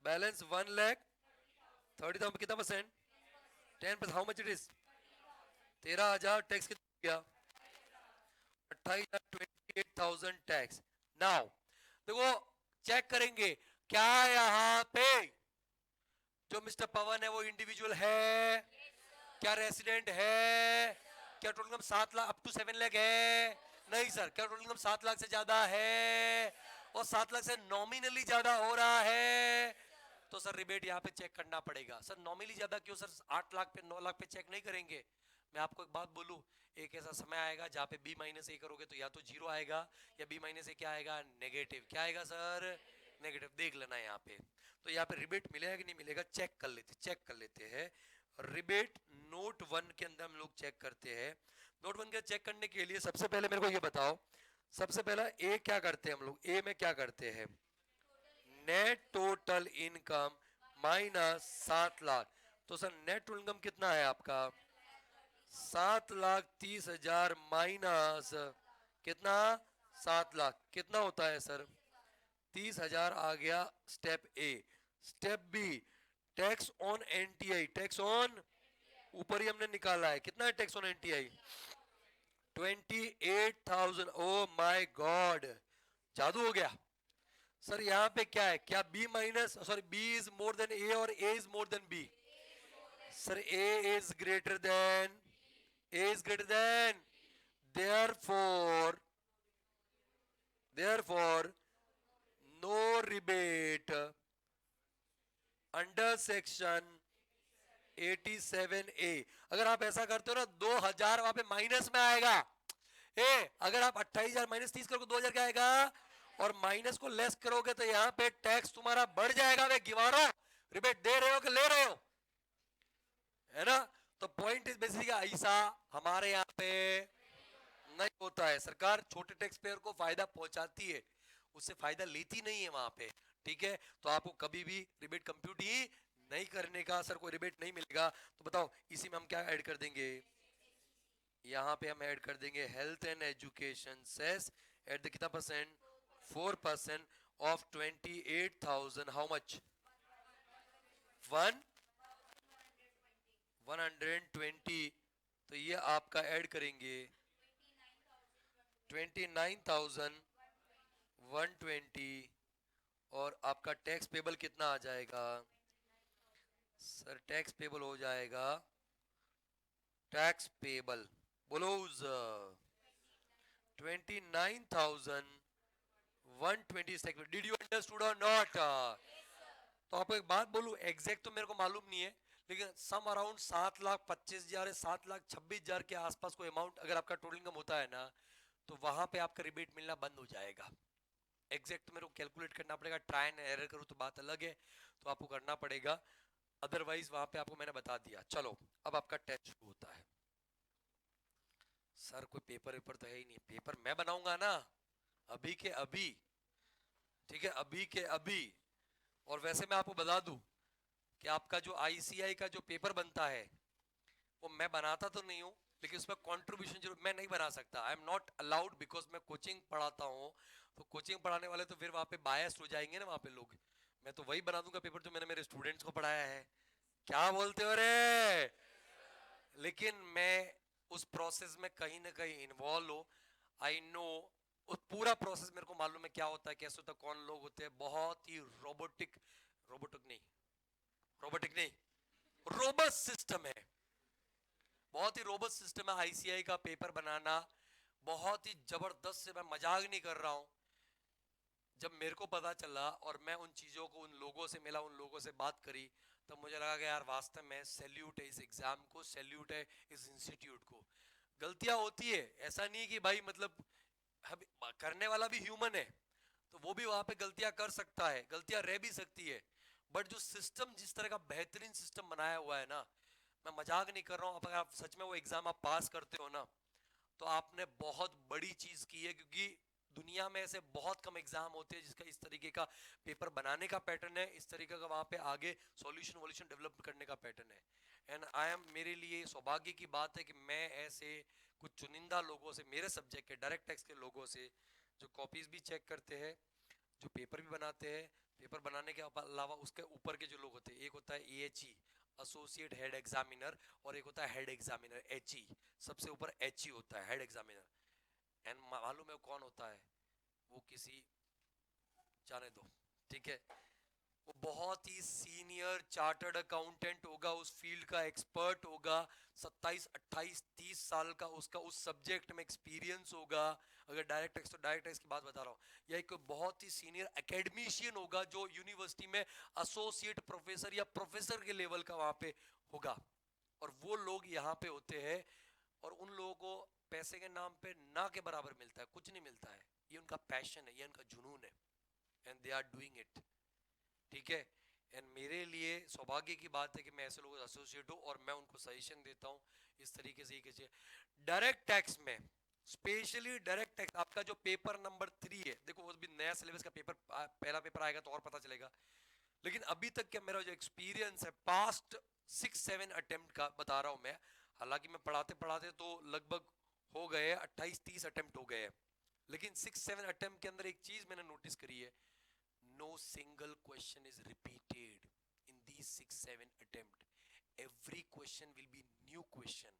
बैलेंस 1,30,000 कितना percent? 10%। How much it is? 13,000। Tax कितना हो गया? 28,000 टैक्स। नाउ देखो, चेक करेंगे क्या यहाँ पे जो मिस्टर पवन है वो इंडिविजुअल है? क्या रेसिडेंट है? क्या total income 7 lakh up to 7 lakh है? नहीं सर। क्या टोटल इनकम 7 लाख से ज्यादा है? और 7 लाख से नॉमिनली ज्यादा हो रहा है? तो सर रिबेट यहाँ पे चेक करना पड़ेगा। सर नॉमिनली ज्यादा क्यों सर? 8 लाख पे 9 लाख पे चेक नहीं करेंगे? मैं आपको एक बात बोलूं, एक ऐसा समय आएगा जहाँ पे B-A करोगे तो या तो जीरो आएगा, या B-A क्या आएगा? नेगेटिव। क्या आएगा सर? नेगेटिव। देख लेना यहाँ पे। तो यहाँ पे रिबेट मिलेगा कि नहीं मिलेगा, चेक कर लेते हैं। रिबेट नोट वन के अंदर हम लोग चेक करते हैं। नोट वन के चेक करने के लिए सबसे पहले मेरे को ये बताओ, सबसे पहला ए क्या करते हैं हम लोग, ए में क्या करते हैं, net total income minus 7 lakh. तो सर नेट टोटल इनकम कितना है आपका, 7,30,000 माइनस कितना, 7 लाख, कितना होता है सर, 30,000 आ गया step A. Step B, tax on NTI, tax on, ऊपर ही हमने निकाला है कितना है tax on NTI, 28,000। Oh my God, जादू हो गया। सर यहाँ पे क्या है, क्या B minus, sorry B is more than A और A is more than B, sir A is greater than, A is greater than, therefore no rebate under section 87A। अगर आप ऐसा करते हो ना 2,000 वहां पे माइनस में आएगा, अगर आप 28,000 माइनस 30 करोगे 2,000 क्या आएगा, और माइनस को लेस करोगे तो यहाँ पे टैक्स तुम्हारा बढ़ जाएगा। वे गिवारो, रिबेट दे रहे हो कि ले रहे हो, है ना। तो पॉइंट इज बेसिकली ऐसा हमारे यहाँ पे नहीं होता है। सरकार छोटे टैक्स पेयर को फायदा पहुंचाती है, उससे फायदा लेती नहीं है वहां पे, ठीक है। तो आपको कभी भी रिबेट कंप्यूट ही नहीं करने का, सर कोई रिबेट नहीं मिलेगा। तो बताओ इसी में हम क्या ऐड कर देंगे, यहाँ पे हम ऐड कर देंगे health and education cess at the कितना परसेंट, 4% ऑफ 28,000, हाउ मच, 120। तो ये आपका ऐड करेंगे 29,120, और आपका टैक्स पेबल कितना आ जाएगा, सर टैक्स पेबल हो जाएगा, टैक्स पेबल बोलो 29,120। डिड यू अंडरस्टूड और नॉट। तो आपको एक बात बोलूं, एग्जैक्ट तो मेरे को मालूम नहीं है, लेकिन सम अराउंड 7,25,000 7,26,000 के आसपास कोई अमाउंट अगर आपका टोटल इनकम होता है ना, तो वहां पे आपका रिबेट मिलना बंद हो जाएगा। एग्जैक्ट मेरे को कैलकुलेट करना पड़ेगा, ट्राई एंड एरर करूँ तो बात अलग है, तो आपको करना पड़ेगा, अदरवाइज वहां पे आपको मैंने बता दिया। चलो अब आपका टेस्ट शुरू होता है। सर कोई पेपर वेपर तो है ही नहीं, पेपर मैं बनाऊंगा ना, अभी के अभी, ठीक है, अभी के अभी। और वैसे मैं आपको बता दूं कि आपका जो आईसीआई का जो पेपर बनता है वो मैं बनाता तो नहीं हूँ, लेकिन उसमें कंट्रीब्यूशन जरूर, मैं नहीं बना सकता, I am not allowed, because मैं कोचिंग पढ़ाता हूँ। तो कोचिंग पढ़ाने वाले तो फिर वहां पे बायस्ड हो जाएंगे ना वहां पे लोग। मैं तो वही बना दूंगा पेपर जो मैंने मेरे स्टूडेंट्स को पढ़ाया है। क्या बोलते हो रे। लेकिन मैं उस प्रोसेस में कहीं ना कहीं इन्वॉल्व हो, आई नो उस पूरा प्रोसेस मेरे को मालूम है क्या होता है, कैसे होता है, कौन लोग होते हैं, बहुत ही रोबोटिक, रोबोटिक नहीं, रोबोटिक नहीं, रोबस्ट सिस्टम है, बहुत ही रोबस्ट सिस्टम है आईसीआई का पेपर बनाना, बहुत ही जबरदस्त से, मैं मजाक नहीं कर रहा हूं। जब मेरे को पता चला और मैं उन चीज़ों को, उन लोगों से मिला, उन लोगों से बात करी, तब मुझे लगा कि यार वास्तव में सैल्यूट है इस एग्जाम को, सैल्यूट है इस इंस्टीट्यूट को। गलतियां होती है, ऐसा नहीं कि भाई मतलब करने वाला भी ह्यूमन है, तो वो भी वहां पे गलतियां कर सकता है, गलतियां रह भी सकती है। बट जो सिस्टम, जिस तरह का बेहतरीन सिस्टम बनाया हुआ है ना, मैं मजाक नहीं कर रहा हूँ, अगर आप सच में वो एग्जाम आप पास करते हो ना, तो आपने बहुत बड़ी चीज की है, क्योंकि दुनिया में ऐसे बहुत कम एग्जाम होते हैं जिसका इस तरीके का पेपर बनाने का पैटर्न है, इस तरीके का वहां पे आगे सॉल्यूशन वॉल्यूशन डेवलप करने का पैटर्न है। एंड आई एम, मेरे लिए सौभाग्य की बात है कि मैं ऐसे कुछ चुनिंदा लोगों से, मेरे सब्जेक्ट के डायरेक्ट टैक्स के लोगों से, जो कॉपीज भी चेक करते हैं, जो पेपर भी बनाते हैं, पेपर बनाने के अलावा उसके ऊपर के जो लोग होते हैं, एक होता है एएचई, एसोसिएट हेड एग्जामिनर, और एक होता है हेड एग्जामिनर एचई, सबसे ऊपर एचई होता है हेड एग्जामिनर। एंड मालूम है कौन होता है वो, किसी, जाने दो, ठीक है, वो बहुत ही सीनियर चार्टर्ड अकाउंटेंट होगा, उस फील्ड का एक्सपर्ट होगा, 27 28 30 साल का उसका उस सब्जेक्ट में एक्सपीरियंस होगा, अगर डायरेक्ट टैक्स तो डायरेक्ट टैक्स की बात बता रहा हूँ, या एक बहुत ही सीनियर एकेडमिशियन होगा जो यूनिवर्सिटी में एसोसिएट प्रोफेसर या प्रोफेसर के लेवल का वहां पे होगा, और वो लोग यहाँ पे होते हैं, और उन लोगों को पैसे के नाम पे ना के बराबर मिलता है, कुछ नहीं मिलता है, ये उनका पैशन है, ये उनका जुनून है, and they are doing it, ठीक है। एंड मेरे लिए सौभाग्य की बात है कि मैं ऐसे लोगों से एसोसिएट हूँ और मैं उनको सजेशन देता हूँ इस तरीके से ही कीजिए। डायरेक्ट टैक्स में स्पेशली डायरेक्ट टैक्स आपका जो पेपर नंबर 3 है, देखो वो भी नया सिलेबस का पेपर पहला पेपर आएगा तो और पता चलेगा, लेकिन अभी तक क्या मेरा जो एक्सपीरियंस है पास्ट 6-7 अटेम्प्ट का बता रहा हूँ मैं, हालांकि मैं पढ़ाते पढ़ाते तो लगभग हो गए 28-30 अटेम्प्ट हो गए हैं, लेकिन 6-7 अटेम्प्ट के अंदर एक चीज मैंने नोटिस करी है, no single question is repeated in these 6-7 attempt, every question will be new question,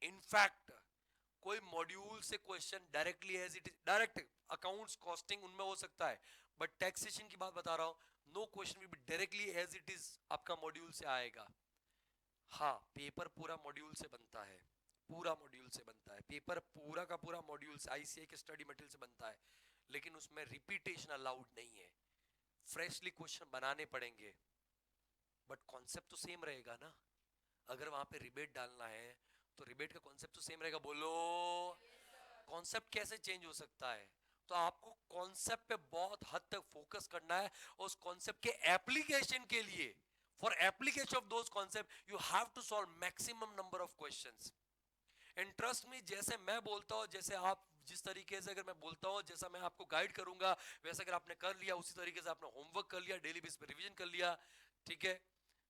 in fact कोई मॉड्यूल से question directly as it is direct accounts costing उनमें हो सकता है, बट टैक्सेशन की बात बता रहा हूं, no question will be directly as it is आपका मॉड्यूल से आएगा। हाँ पेपर पूरा मॉड्यूल से बनता है, पूरा मॉड्यूल से बनता है, पेपर पूरा का पूरा मॉड्यूल से आईसीआई के स्टडी मटेरियल से बनता है, लेकिन उसमें रिपीटेशन अलाउड नहीं है, फ्रेशली क्वेश्चन बनाने पड़ेंगे, बट कॉन्सेप्ट तो सेम रहेगा ना। अगर वहां पे रिबेट डालना है तो रिबेट का कॉन्सेप्ट तो सेम रहेगा, बोलो कॉन्सेप्ट कैसे चेंज हो सकता है? तो आपको कॉन्सेप्ट पे बहुत हद तक फोकस करना है, और उस कॉन्सेप्ट के एप्लीकेशन के लिए, for application of those concept you have to solve maximum number of questions. And trust me, जैसे मैं बोलता हूं, जैसे आप जिस तरीके से अगर मैं बोलता हूं, जैसा मैं आपको गाइड करूंगा, वैसे अगर आपने कर लिया, उसी तरीके से आपने होमवर्क कर लिया, डेली बेस पे रिवीजन कर लिया, ठीक है।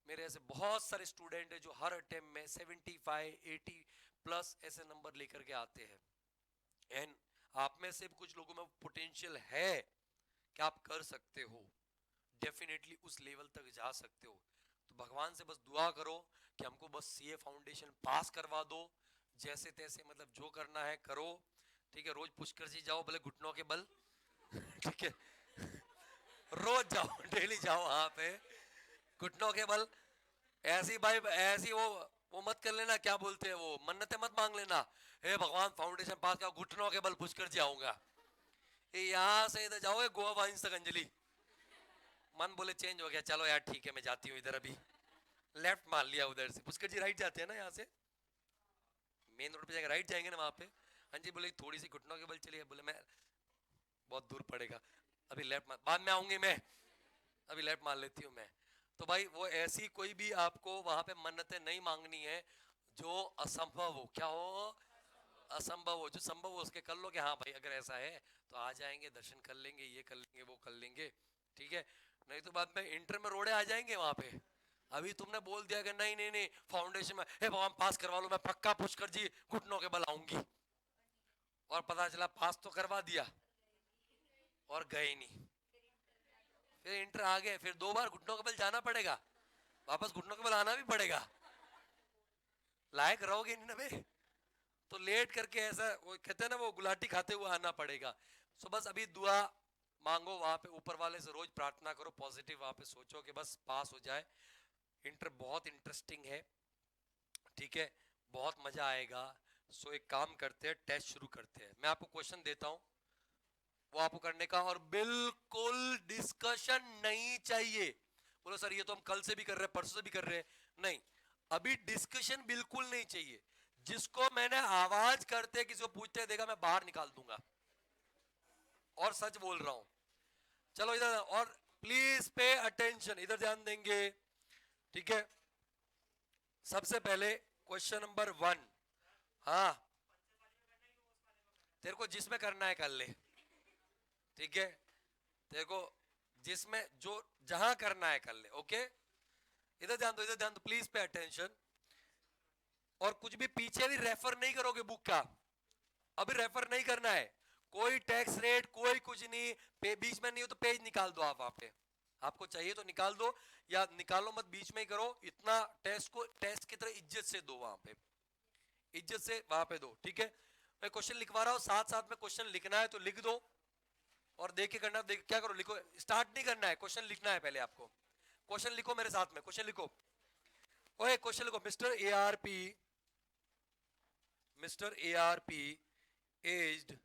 मेरे ऐसे बहुत सारे स्टूडेंट हैं जो हर अटेम्प्ट में 75-80 प्लस ऐसे नंबर लेकर के आते हैं, एंड आप में से कुछ लोगों में पोटेंशियल है कि आप कर सकते हो, डेफिनेटली उस लेवल तक जा सकते हो। तो भगवान से बस दुआ करो कि हमको बस सीए फाउंडेशन पास करवा दो, जैसे तैसे मतलब जो करना है करो, ठीक है। रोज पुष्कर जी जाओ भले घुटनों के बल ठीक है, रोज जाओ डेली जाओ वहां पे घुटनों के बल, ऐसी भाई ऐसी वो मत कर लेना, क्या बोलते हैं वो, मन्नतें मत मांग लेना, हे भगवान फाउंडेशन पास का घुटनों के बल पुष्कर जी आऊंगा, ये यहाँ से इधर जाओगे गोवा वाइंस तक अंजलि, मन बोले चेंज हो गया, चलो यार ठीक है मैं जाती हूँ इधर, अभी लेफ्ट मान लिया उधर से, पुष्कर जी राइट जाते हैं ना यहाँ से, मेन रोड पे जाकर राइट जाएंगे ना वहां पे, हाँ जी बोले थोड़ी सी घुटनों के बल चलिए, बोले मैं बहुत दूर पड़ेगा, अभी लेफ्ट बाद में आऊंगी मैं, अभी लेफ्ट मान लेती हूँ मैं। तो भाई वो ऐसी कोई भी आपको वहां पे मन्नतें नहीं मांगनी है जो असंभव हो, क्या हो, असंभव हो, जो संभव हो उसके कर लो कि हाँ भाई अगर ऐसा है तो आ जाएंगे, दर्शन कर लेंगे, ये कर लेंगे, वो कर लेंगे, ठीक है। नहीं तो बाद में इंटर में रोड़े आ जाएंगे वहां पे, अभी तुमने बोल दिया कि नहीं नहीं नहीं फाउंडेशन में हे भगवान पास करवा लो, मैं पक्का पुष्कर जी घुटनों के बल आऊंगी, और पता चला पास तो करवा दिया और गए नहीं, फिर इंटर आ गए, फिर 2 बार घुटनों के बल जाना पड़ेगा, वापस घुटनों के बल आना भी पड़ेगा, लायक रहोगे नहीं ना बे, तो लेट करके ऐसा वो कहते हैं ना वो गुलाटी खाते हुए आना पड़ेगा। सो बस अभी दुआ मांगो वहां पे ऊपर वाले से, रोज प्रार्थना करो पॉजिटिव, वहां पे सोचो कि बस पास हो जाए। इंटर बहुत इंटरेस्टिंग है, ठीक है, बहुत मजा आएगा। सो एक काम करते हैं, टेस्ट शुरू करते हैं, मैं आपको क्वेश्चन देता हूं, वो आपको करने का, और बिल्कुल डिस्कशन नहीं चाहिए। बोलो सर ये तो हम कल से भी कर रहे हैं, परसों से भी कर रहे हैं, नहीं, अभी डिस्कशन बिल्कुल नहीं चाहिए। जिसको मैंने आवाज करते किसी को पूछते देखा मैं बाहर निकाल दूंगा, और सच बोल रहा हूं। चलो इधर, और प्लीज पे अटेंशन, इधर ध्यान देंगे, ठीक है। सबसे पहले क्वेश्चन नंबर 1, हाँ तेरे को जिसमें करना है कर ले, ठीक है, तेरे को जिसमें जो जहां करना है कर ले, ओके। इधर ध्यान दो, इधर ध्यान दो, प्लीज पे अटेंशन, और कुछ भी पीछे भी रेफर नहीं करोगे बुक का, अभी रेफर नहीं करना है, कोई टैक्स रेट कोई कुछ नहीं, बीच में नहीं हो तो पेज निकाल दो आप वहां पे, आपको चाहिए तो निकाल दो, या निकालो मत बीच में ही करो, इतना टेस्ट को टेस्ट की तरह इज्जत से दो वहां पे, इज्जत से वहां पे दो, ठीक है। मैं क्वेश्चन लिखवा रहा हूं, साथ साथ में क्वेश्चन लिखना है तो लिख दो, और देख के करना, देख क्या करो, लिखो, स्टार्ट नहीं करना है, क्वेश्चन लिखना है पहले आपको, क्वेश्चन लिखो मेरे साथ में, क्वेश्चन लिखो, ओए क्वेश्चन लिखो, mister A R P, mister A R P aged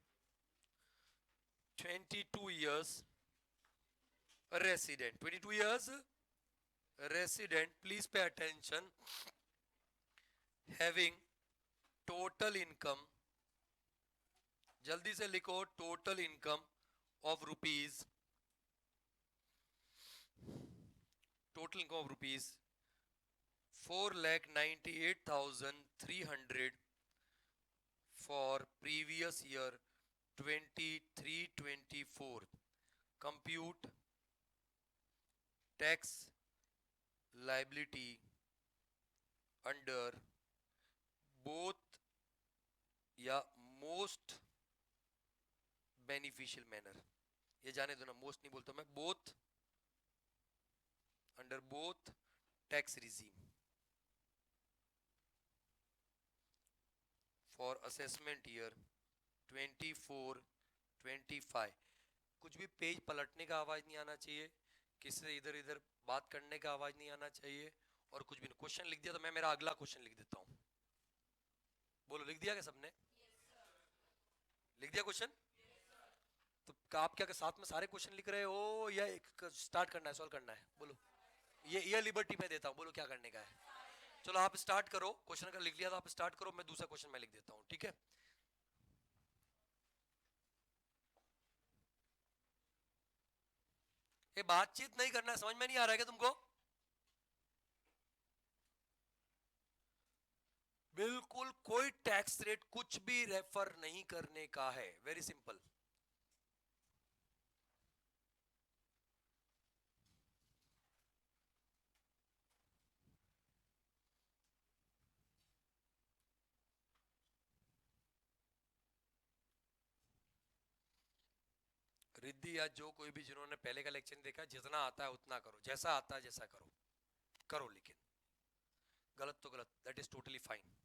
22 years, resident, 22 years resident, please pay attention, having total income, जल्दी से लिखो, total income of rupees total income of rupees 4,98,300 for previous year 23-24. Compute tax liability under both या most beneficial manner. ये जाने दो ना, most नहीं बोलता मैं, both, under both tax regime for assessment year 24-25. कुछ भी पेज पलटने का आवाज नहीं आना चाहिए, किसी से इधर इधर बात करने का आवाज नहीं आना चाहिए, और कुछ भी नहीं. क्वेश्चन लिख दिया तो मैं मेरा अगला क्वेश्चन लिख देता हूं. बोलो, लिख दिया क्या सबने? लिख दिया क्वेश्चन? तो आप क्या साथ में सारे क्वेश्चन लिख रहे हो या एक स्टार्ट करना है, सॉल्व करना है? बोलो. ये लिबर्टी मैं देता हूँ, बोलो क्या करने का है. चलो आप स्टार्ट करो, क्वेश्चन अगर लिख लिया तो आप स्टार्ट करो, मैं दूसरा क्वेश्चन मैं लिख देता हूँ, ठीक है? ये बातचीत नहीं करना है, समझ में नहीं आ रहा है क्या तुमको? बिल्कुल कोई टैक्स रेट कुछ भी रेफर नहीं करने का है, वेरी सिंपल. रिद्धि या जो कोई भी जिन्होंने पहले का लेक्चर देखा, जितना आता है उतना करो, जैसा आता है जैसा करो करो, लेकिन गलत तो गलत, दैट इज टोटली फाइन.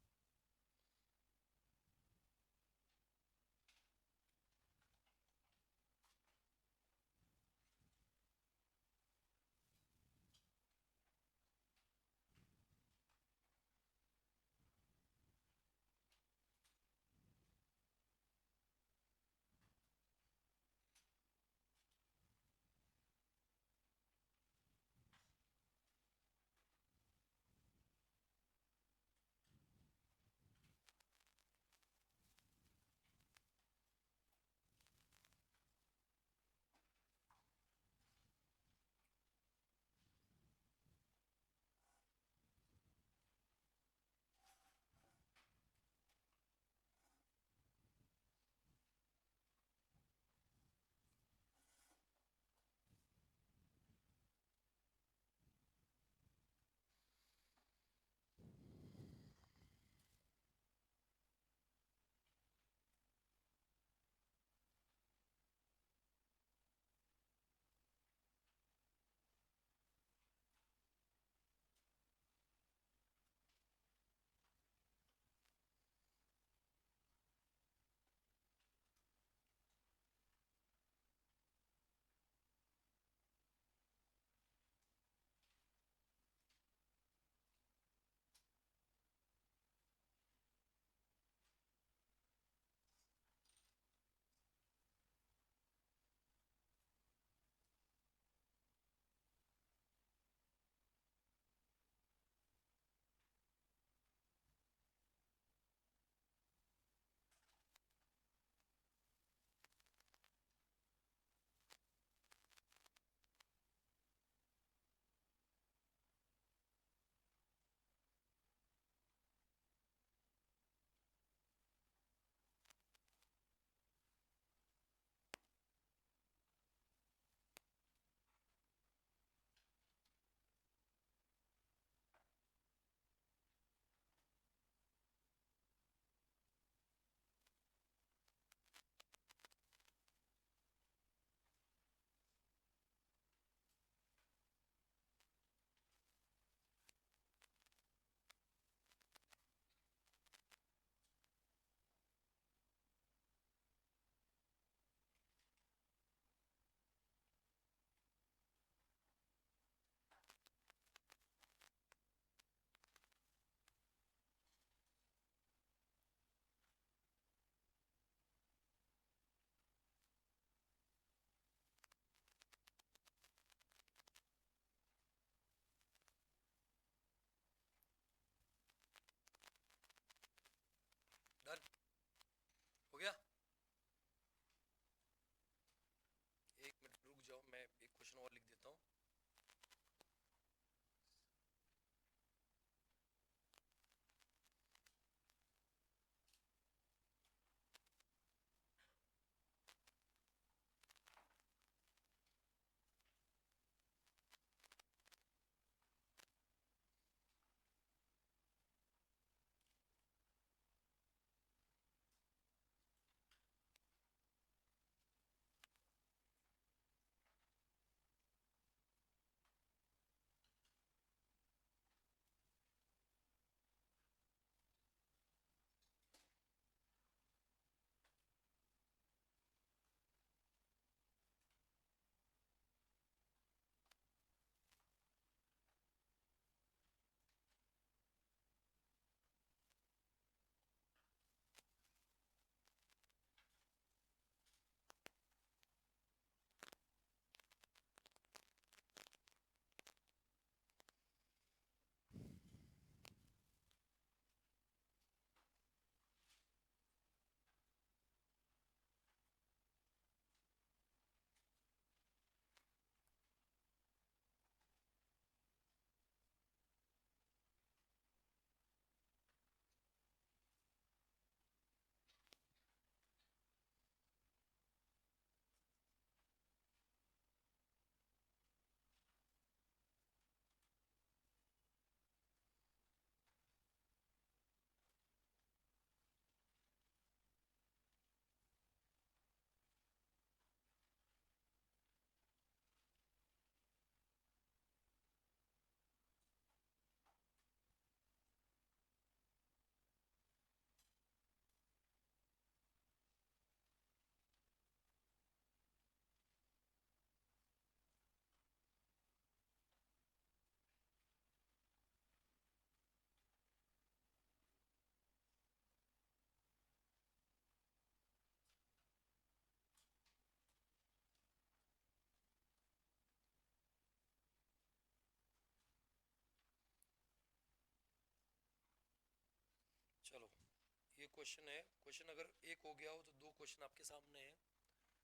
ये क्वेश्चन है, क्वेश्चन अगर एक हो गया हो तो दो क्वेश्चन आपके सामने है।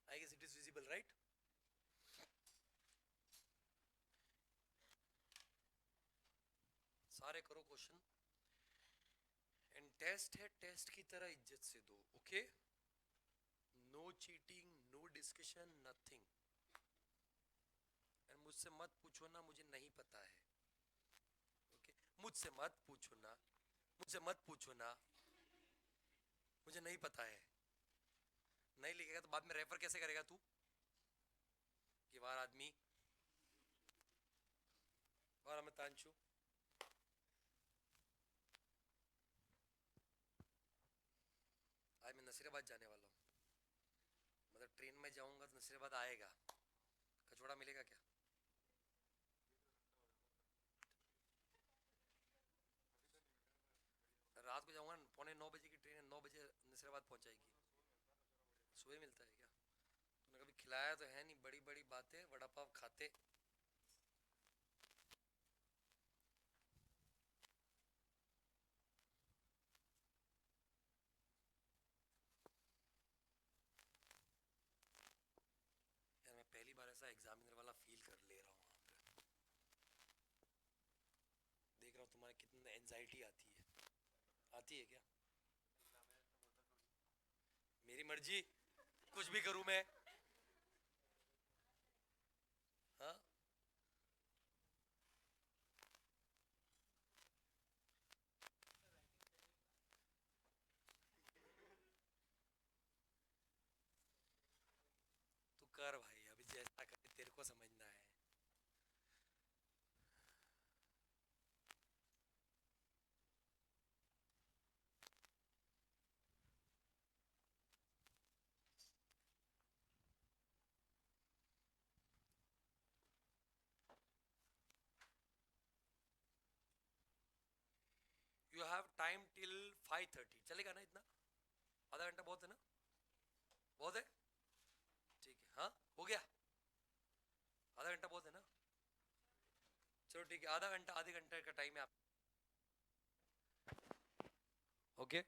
I guess it is visible right. सारे करो क्वेश्चन। एंड टेस्ट है, टेस्ट की तरह इज्जत से दो, okay. No cheating, no discussion, nothing. And मुझसे मत पूछो ना मुझे नहीं पता है, ओके। मुझसे मत पूछो ना, मुझसे मत पूछो ना, मुझे नहीं पता है। नहीं लिखेगा तो बाद में रेफर कैसे करेगा तू कि वार आदमी वार अमितांशु। आज मैं नसीराबाद जाने वाला हूँ, मतलब ट्रेन में जाऊंगा तो नसीराबाद आएगा, कचौड़ा मिलेगा क्या? रात को जाऊंगा, 8:45 की ट्रेन है, 9 बजे नसीराबाद पहुंचाएगी। सुबह मिलता है क्या? तूने कभी खिलाया तो है नहीं, बड़ी बड़ी बातें, वड़ा पाव खाते। यार मैं पहली बार ऐसा एग्जामिनर वाला फील कर ले रहा हूँ वहाँ पे। देख रहा हूँ तुम्हारे कितनी एंजाइटी आती है। आती है क्या? मेरी मर्जी, कुछ भी करूँ मैं। हाँ, तू कर भाई, अभी जैसा करे तेरे को समझना है। यू हैव टाइम टिल 5:30, चलेगा ना इतना? आधा घंटा बहुत है ना? बहुत है, ठीक है। हाँ, हो गया। आधा घंटा बहुत है ना? चलो ठीक है, आधा घंटा, आधे घंटे का टाइम है आप, ओके।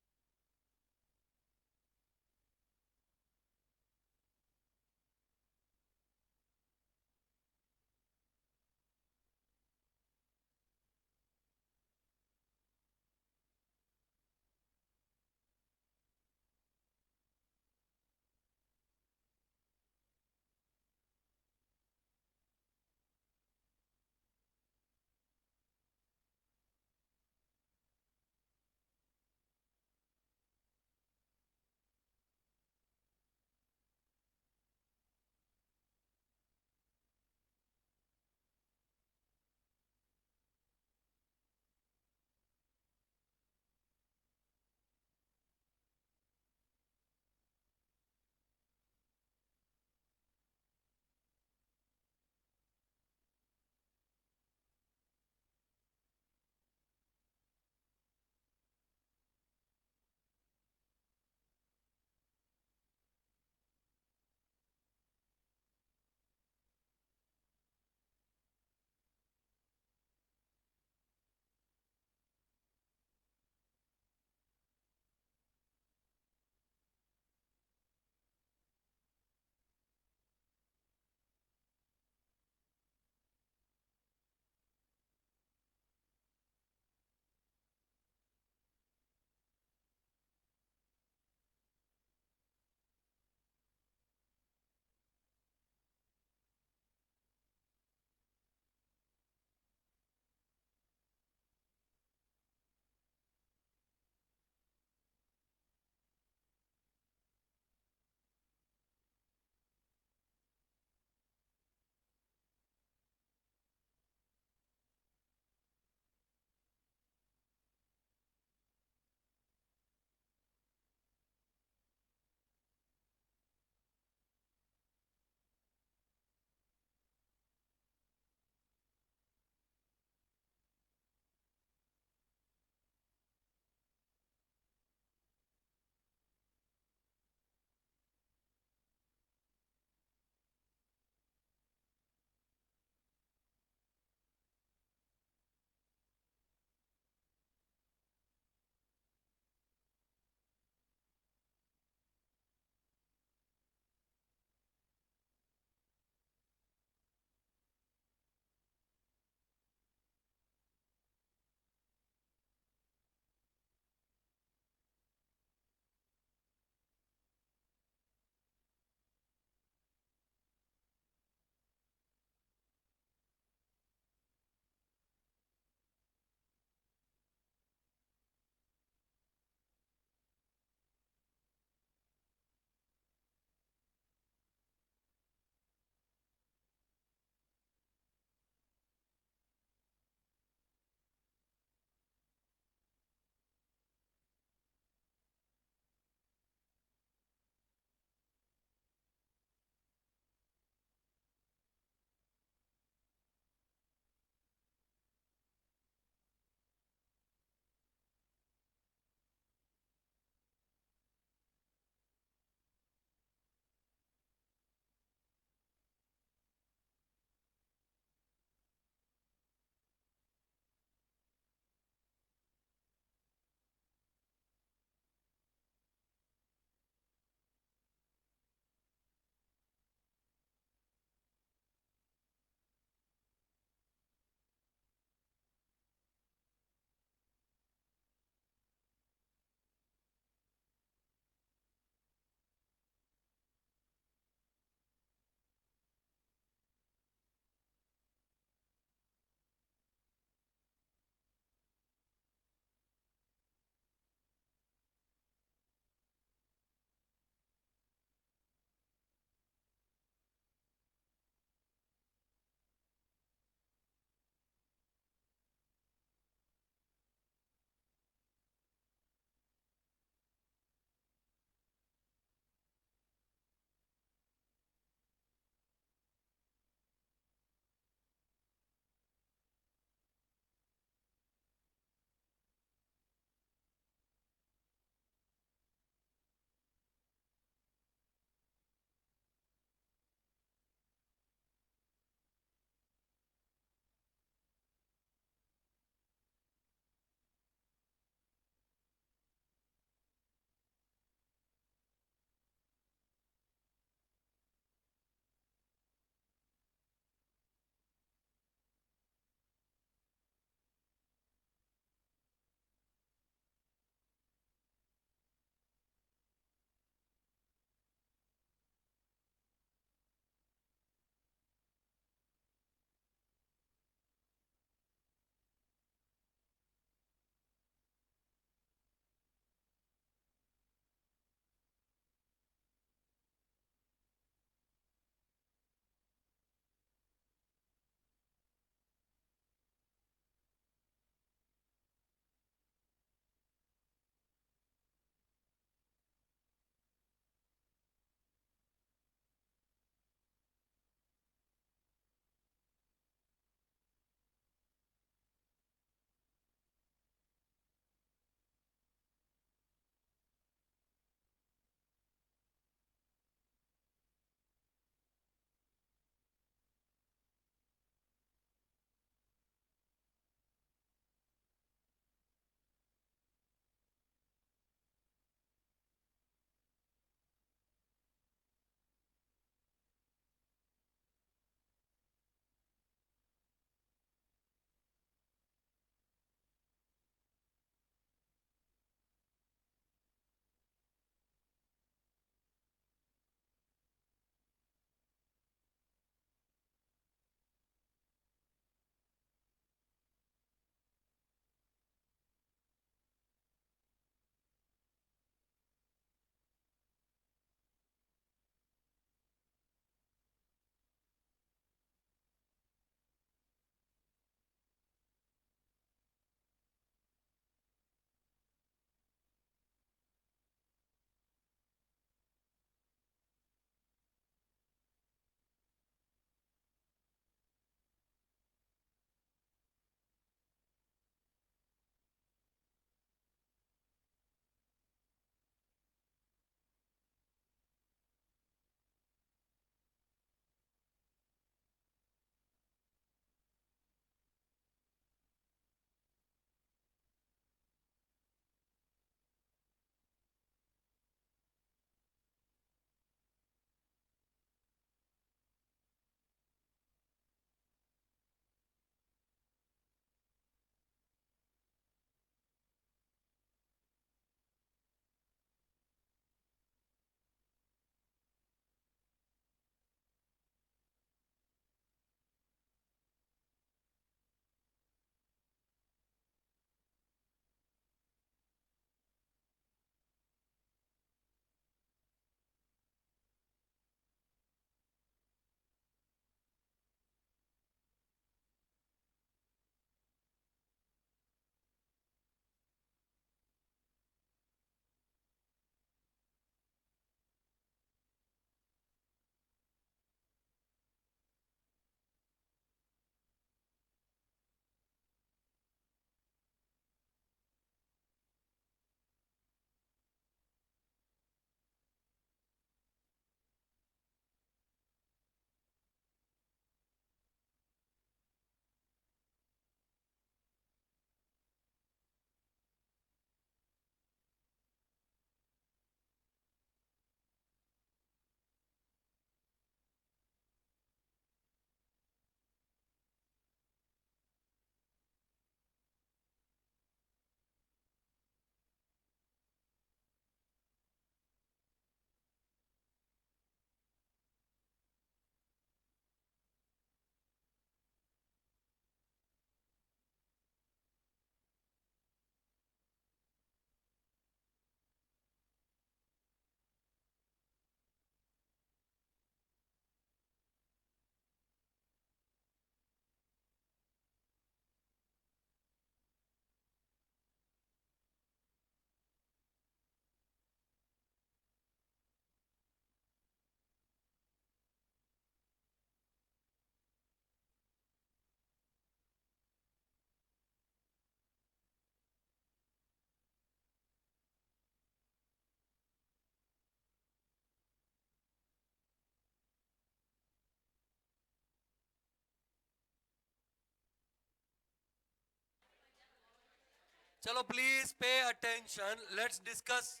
चलो please pay attention, let's discuss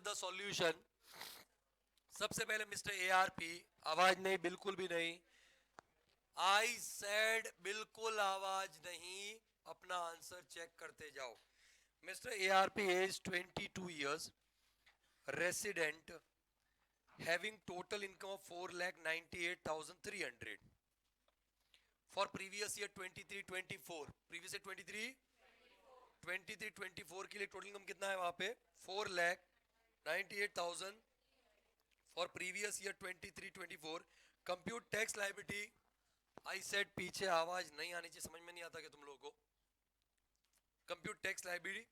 the solution. सबसे पहले मिस्टर एआरपी, आवाज नहीं, बिल्कुल भी नहीं। आई सेड बिल्कुल आवाज नहीं, अपना आंसर चेक करते जाओ। Mister ARP age 22 years, resident, having total income of 4,98,300 for previous year 23-24, previous year 23-24 के लिए टोटल इनकम कितना है वहां पे 4,98,000 for previous year 23-24। Compute tax liability, I said पीछे आवाज नहीं आनी चाहिए, समझ में नहीं आता कि तुम लोगों को। Compute tax liability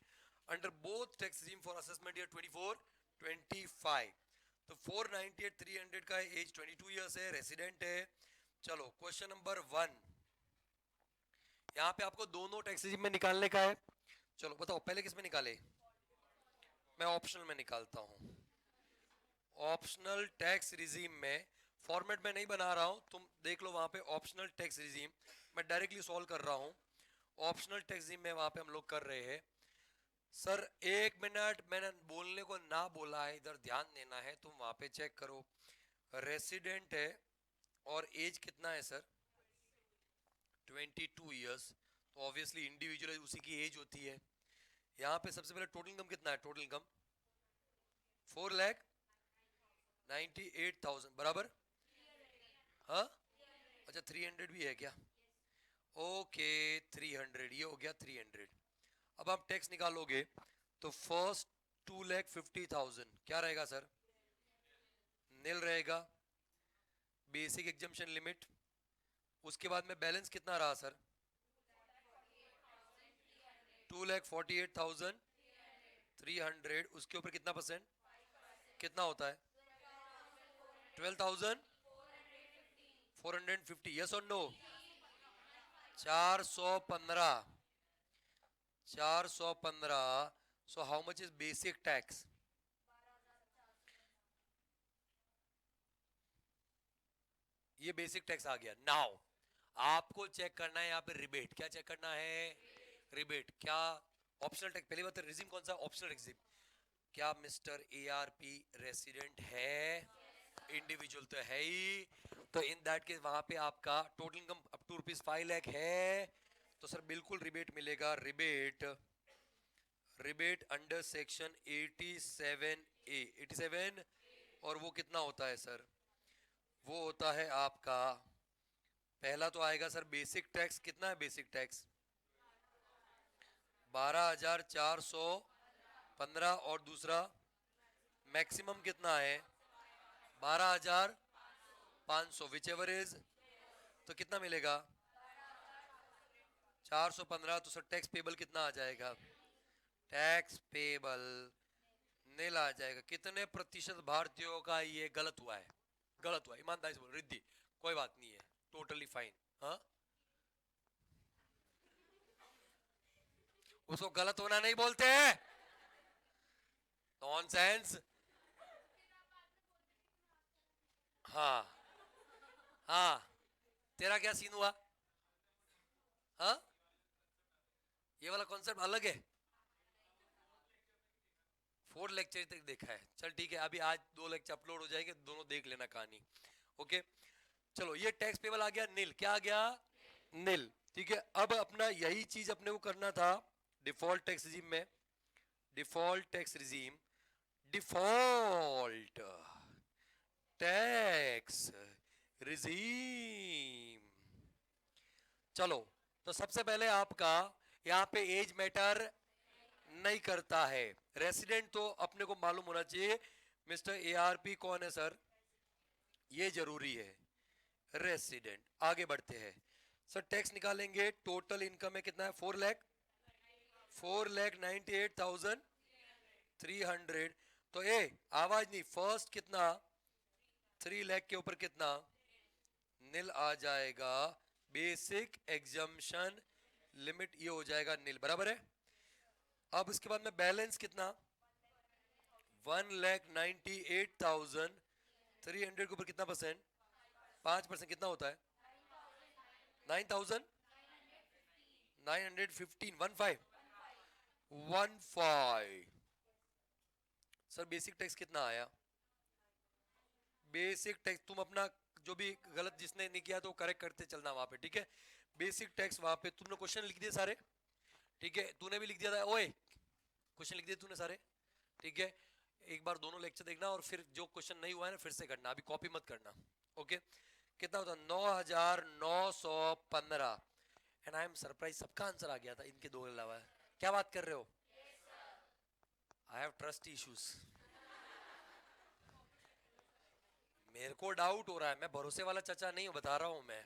under both tax regime for assessment year 24-25। तो 498,300 का एज 22 इयर्स है, रेसिडेंट है। चलो क्वेश्चन नंबर 1, यहाँ पे आपको दोनों टैक्स रिजीम में निकालने का है। चलो बताओ पहले किस में निकाले? मैं ऑप्शनल में निकालता हूँ। ऑप्शनल टैक्स रिजीम में, फॉर्मेट में नहीं बना रहा हूँ, तुम देख लो वहां पे ऑप्शनल टैक्स रिजीम, मैं डायरेक्टली सॉल्व कर रहा हूँ। ऑप्शनल टैक्स रिजीम में वहां पे हम लोग कर रहे हैं। सर 1 मिनट, मैंने बोलने को ना बोला है, इधर ध्यान देना है, तुम वहां पे चेक करो। रेसिडेंट है और एज कितना है सर? 22 इयर्स, तो ऑब्वियसली इंडिविजुअल उसी की एज होती है। यहाँ पे सबसे पहले टोटल इनकम कितना है? टोटल इनकम 4,98,000 बराबर। हाँ अच्छा 300 भी है क्या? ओके 300, ये हो गया 300। अब आप टैक्स निकालोगे तो फर्स्ट 2,50,000 क्या रहेगा सर? नील रहेगा, बेसिक एग्जम्पशन लिमिट। उसके बाद में बैलेंस कितना रहा सर? 2,48,300। उसके ऊपर कितना परसेंट, कितना होता है? 12,450। यस और no? 415, 415। So how much is basic tax? ये बेसिक टैक्स आ गया। नाउ आपको चेक करना है यहाँ पे रिबेट, क्या चेक करना है? रिबेट क्या? ऑप्शनल टैक्स, पहली बात रिजीम कौन सा? Optional regime. क्या मिस्टर एआरपी रेसिडेंट है? इंडिविजुअल तो है ही, तो इन दैट केस वहां पे आपका total income up to ₹5 lakh है, तो सर बिल्कुल रिबेट मिलेगा। Rebate, rebate under section 87A, 87। और वो कितना होता है सर? वो होता है आपका, पहला तो आएगा सर बेसिक टैक्स, कितना है बेसिक टैक्स? 12,415। और दूसरा मैक्सिमम कितना है? 12,500, विच एवर इज। तो कितना मिलेगा? 415। तो सर टैक्स पेबल कितना आ जाएगा? टैक्स पेबल नील आ जाएगा। कितने प्रतिशत भारतीयों का ये गलत हुआ है? गलत हुआ, ईमानदारी से बोलो रिद्धि, कोई बात नहीं है, टोटली फाइन। हाँ उसको गलत होना नहीं बोलते हैं, नॉनसेंस। हाँ हाँ, तेरा क्या सीन हुआ? हाँ ये वाला कॉन्सेप्ट अलग है। 4 लेक्चर तक देखा है, चल ठीक है, अभी आज 2 लेक्चर अपलोड हो जाएंगे, दोनों देख लेना कहानी। ओके चलो, ये टैक्स पेबल आ गया नील, क्या आ गया? नील। ठीक है, अब अपना यही चीज अपने को करना था डिफॉल्ट टैक्स रिजीम में। Default tax regime, default tax regime. चलो, तो सबसे पहले आपका यहाँ पे एज मैटर नहीं करता है। रेसिडेंट तो अपने को मालूम होना चाहिए। मिस्टर एआरपी कौन है सर? ये जरूरी है, रेसिडेंट। आगे बढ़ते हैं सर, टैक्स निकालेंगे। टोटल इनकम है कितना है? 4 लाख, 4,98,300। तो ए आवाज नहीं, फर्स्ट कितना? 3 लाख के ऊपर कितना? नील आ जाएगा। बेसिक एग्जम्पशन लिमिट ये हो जाएगा नील, बराबर है। अब इसके बाद में बैलेंस कितना? 1,98,300 के ऊपर कितना परसेंट? 5%। कितना होता है? 9,915। 15 15। सर बेसिक टैक्स कितना आया? बेसिक टैक्स तुम अपना जो भी गलत जिसने नहीं किया तो करेक्ट करते चलना वहां पे, ठीक है? बेसिक टैक्स वहां पे तुमने क्वेश्चन लिख दिए सारे, ठीक है? तूने भी लिख दिया था, ओए क्वेश्चन लिख दिए तूने सारे, ठीक है? एक बार दोनों लेक्चर देखना और फिर जो क्वेश्चन नहीं हुआ है ना फिर से करना, अभी कॉपी मत करना, ओके? कितना होता? 9915। एंड आई एम सरप्राइज सबका आंसर आ गया था इनके दो के अलावा। क्या बात कर रहे हो? I have trust issues. मेरे को डाउट हो रहा है, मैं भरोसे वाला चाचा नहीं हूं, बता रहा हूं मैं।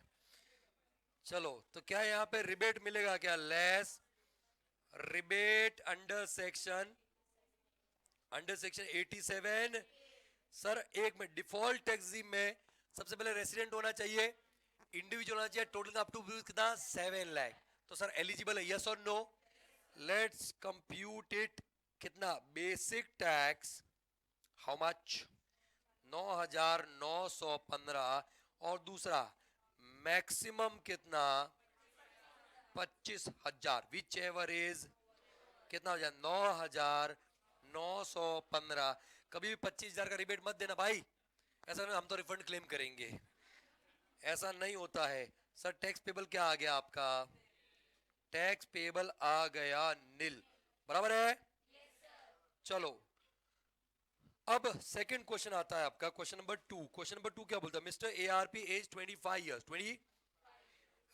चलो तो क्या यहाँ पे रिबेट मिलेगा क्या? Less rebate under section 87। Sir एक में डिफॉल्ट टैक्स में सबसे पहले रेसिडेंट होना चाहिए, इंडिविजुअल होना चाहिए, टोटल अप टू कितना? 7 लाख। तो सर एलिजिबल है, यस और नो? Let's compute it. कितना बेसिक टैक्स? How much? 9915। और दूसरा मैक्सिमम कितना? 25,000, विच एवर इज कितना हो जाए? 9,915। कभी भी 25,000 का रिबेट मत देना भाई, ऐसा नहीं हम तो रिफंड क्लेम करेंगे, ऐसा नहीं होता है। सर टैक्स पेबल क्या आ गया आपका? टैक्स पेबल आ गया नील, बराबर है? चलो अब सेकंड क्वेश्चन आता है आपका, क्वेश्चन नंबर 2। क्वेश्चन नंबर 2 क्या बोलता है? Mister ARP age 25 years, 20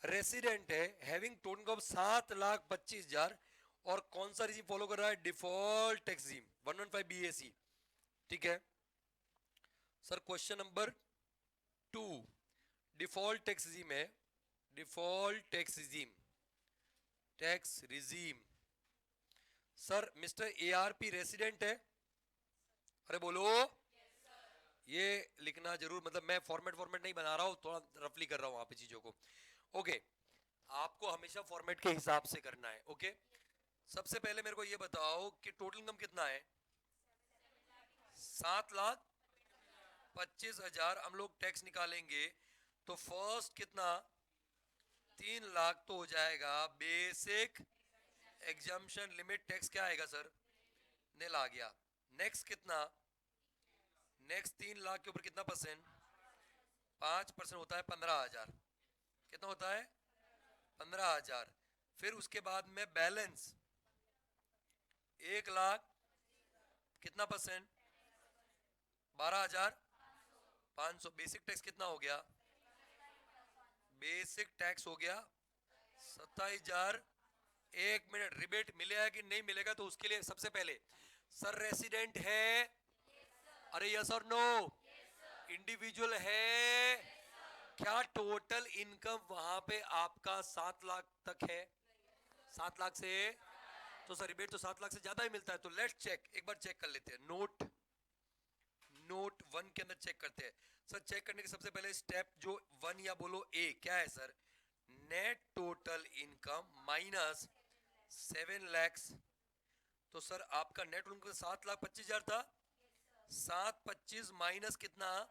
resident है, हैविंग टोटल ऑफ 7,25,000। और कौन सा रिजीम फॉलो कर रहा है? डिफॉल्ट टैक्स रिजीम 115 बीएसी, ठीक है? Sir question number 2 default tax regime है, default tax regime. Sir mister ARP resident है, अरे बोलो। ये लिखना जरूर, मतलब मैं फॉर्मेट नहीं बना रहा हूं, थोड़ा रफली कर रहा हूं वहां पे चीजों को, ओके? आपको हमेशा फॉर्मेट के हिसाब से करना है, ओके? सबसे पहले मेरे को ये बताओ कि टोटल इनकम कितना है? 7,25,000। हम लोग टैक्स निकालेंगे तो फर्स्ट कितना? 3 लाख तो हो जाएगा। बेसिक एग्जाम्पशन लिमिट टैक्स क्या आएगा सर? नील आ गया। नेक्स्ट कितना? नेक्स्ट 3 लाख के ऊपर कितना परसेंट? 5% होता है 15,000। कितना होता है? 15,000। फिर उसके बाद में बैलेंस 1 लाख कितना परसेंट? 12,500। बेसिक टैक्स कितना हो गया? बेसिक टैक्स हो गया 27,000। एक मिनट, रिबेट मिलेगा कि नहीं मिलेगा तो उसके लिए सबसे पहले सर रेसिडेंट है, अरे यस और नो? इंडिविजुअल है? क्या टोटल इनकम वहां पे आपका 7 लाख तक है? 7 लाख से तो सर रिबेट तो 7 लाख से ज्यादा ही मिलता है। तो लेट्स चेक, एक बार चेक कर लेते हैं। नोट 1 के अंदर चेक करते हैं। सर चेक करने के सबसे पहले स्टेप जो 1 या बोलो ए क्या है sir? Net total income minus 7 lakhs। तो सर आपका नेट इनकम 7,25,000 था, 7,25 माइनस कितना?